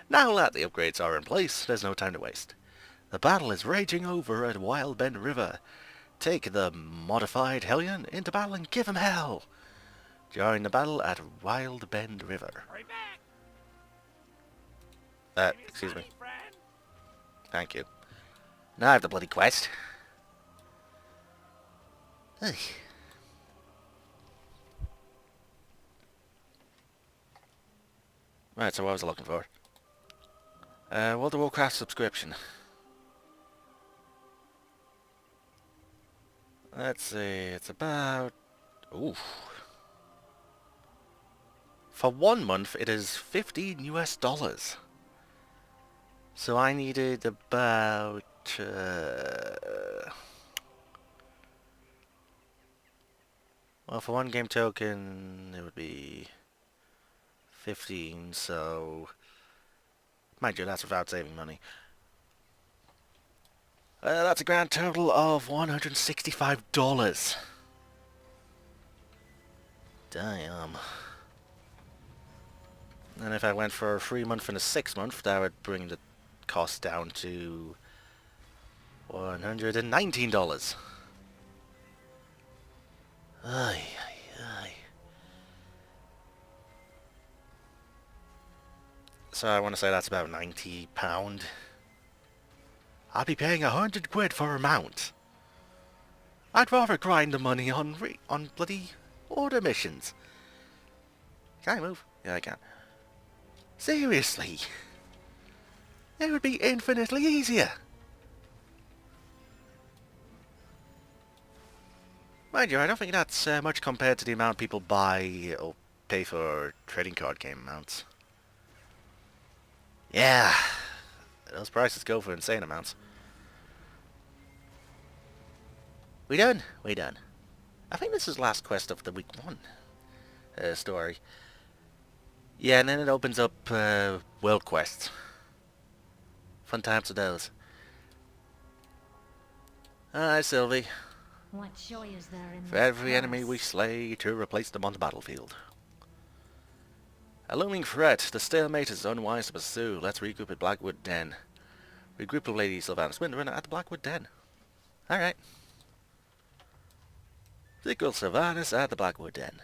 S1: Now that the upgrades are in place, there's no time to waste. The battle is raging over at Wild Bend River. Take the modified Hellion into battle and give him hell. Join the battle at Wild Bend River.
S7: Hurry back.
S1: Excuse me.
S7: Friend.
S1: Thank you. Now I have the bloody quest. Ugh. Right, so what was I looking for? World of Warcraft subscription. Let's see, it's about... Ooh. For 1 month, it is $15 US. So I needed about... well, for one game token, it would be 15, so... Mind you, that's without saving money. That's a grand total of $165. Damn. And if I went for a 3 month and a 6 month, that would bring the cost down to $119. Ay. So I want to say that's about £90. I'd be paying £100 for a mount. I'd rather grind the money on bloody order missions. Can I move? Yeah, I can. Seriously. It would be infinitely easier. Mind you, I don't think that's much compared to the amount people buy or pay for trading card game mounts. Yeah, those prices go for insane amounts. We done? We done. I think this is last quest of the week 1 story. Yeah, and then it opens up world quests. Fun times with those. Hi, Sylvie.
S2: What joy is there in
S1: For
S2: this
S1: every enemy
S2: chaos?
S1: we slay, to replace them on the battlefield. A looming threat. The stalemate is unwise to pursue. Let's regroup at Blackwood Den. Regroup with Lady Sylvanas Windrunner at the Blackwood Den. Alright. Sequel Sylvanas at the Blackwood Den.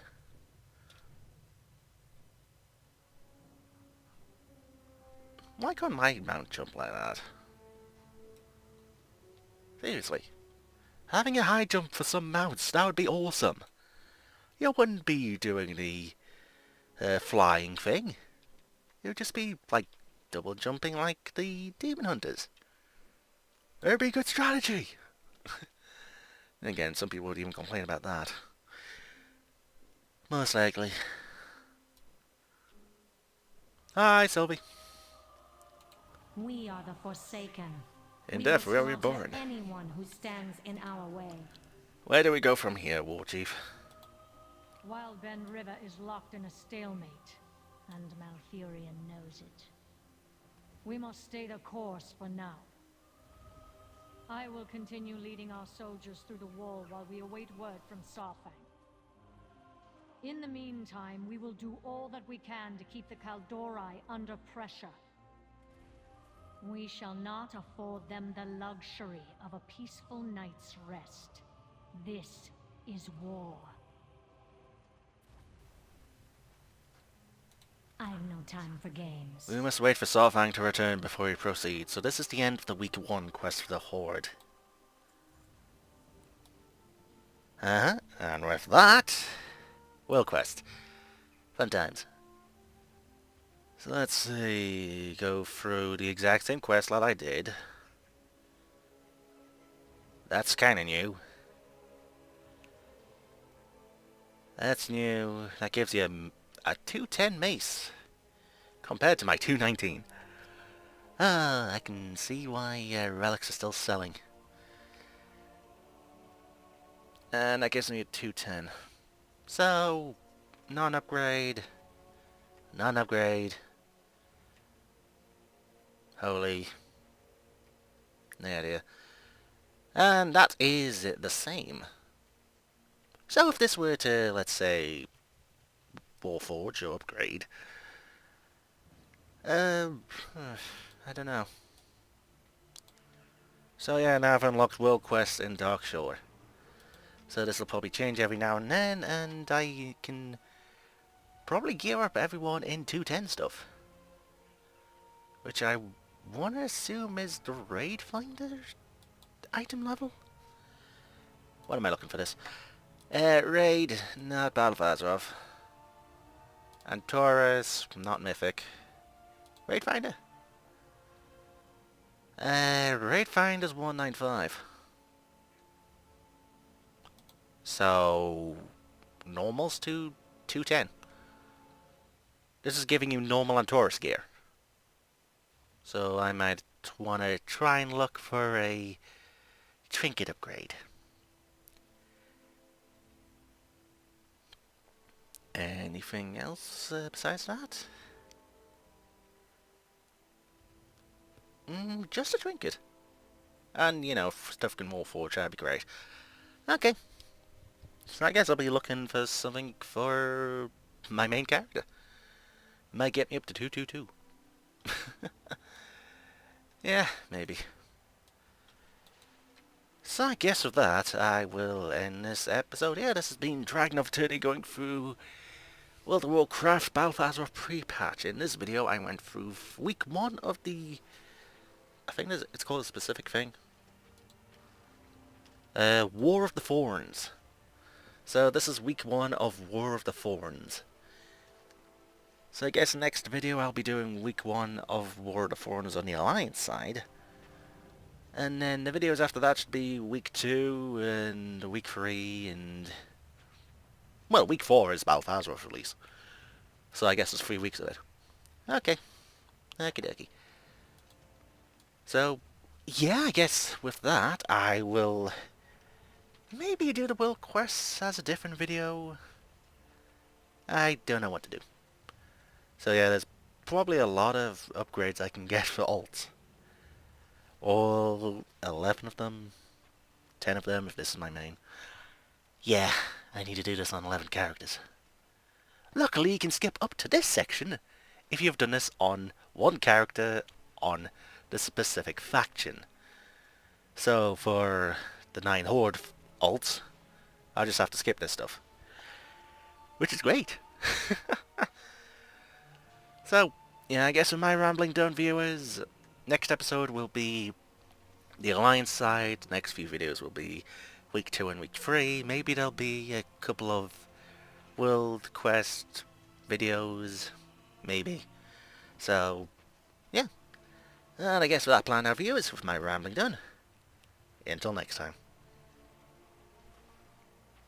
S1: Why can't my mount jump like that? Seriously. Having a high jump for some mounts, that would be awesome. you wouldn't be doing the flying thing. It would just be like double jumping like the demon hunters. It'd be good strategy. And again, some people would even complain about that. Most likely. Hi, Sylvie.
S2: We are the Forsaken.
S1: In
S2: We
S1: death
S2: will
S1: we are
S2: slaughter
S1: reborn.
S2: anyone who stands in our way.
S1: Where do we go from here, War Chief?
S2: Wildbend River is locked in a stalemate, and Malfurion knows it. We must stay the course for now. I will continue leading our soldiers through the wall while we await word from Sarfang. In the meantime, we will do all that we can to keep the Kaldori under pressure. We shall not afford them the luxury of a peaceful night's rest. This is war. I have no time for games.
S1: We must wait for Sarfang to return before we proceed. So this is the end of the week 1 quest for the Horde. And with that, Will quest. Fun times. So let's see, go through the exact same quest that I did. That's kinda new. That's new. That gives you a 210 mace compared to my 219. Ah, I can see why relics are still selling. And that gives me a 210. So, non-upgrade. Non-upgrade. Holy. No idea. And that is the same. So if this were to, let's say, Warforge or upgrade, I don't know. So yeah, now I've unlocked world quests in Darkshore. So this will probably change every now and then, and I can probably gear up everyone in 210 stuff. Which I want to assume is the Raid Finder item level? What am I looking for this? Raid, not Battle of Azeroth. And Taurus, not Mythic. Raid Finder? Raid Finder's 195. So, normal's to 210. This is giving you normal and Taurus gear. So I might want to try and look for a trinket upgrade. Anything else besides that? Just a trinket. And, you know, if stuff can Warforge, that'd be great. Okay. So I guess I'll be looking for something for my main character. Might get me up to 222. Yeah, maybe. So I guess with that, I will end this episode. Yeah, this has been DragonofEternity going through World of Warcraft Battle for Azeroth pre-patch. In this video, I went through week 1 of the... I think it's called a specific thing. War of the Thorns. So this is week 1 of War of the Thorns. So I guess next video I'll be doing week 1 of War of the Thorns on the Alliance side. And then the videos after that should be week 2 and week 3 and... Well, week 4 is Battle for Azeroth release. So I guess it's 3 weeks of it. Okay. Okie dokie. So, yeah, I guess with that I will... maybe do the world quests as a different video. I don't know what to do. So yeah, there's probably a lot of upgrades I can get for alts. All 11 of them, 10 of them if this is my main. Yeah, I need to do this on 11 characters. Luckily you can skip up to this section if you've done this on one character on the specific faction. So for the 9 Horde alts, I just have to skip this stuff. Which is great. So, yeah, I guess with my rambling done, viewers, next episode will be the Alliance side, the next few videos will be week 2 and week 3, maybe there'll be a couple of world quest videos, maybe. So, yeah. And I guess with that plan, our viewers, with my rambling done. Until next time.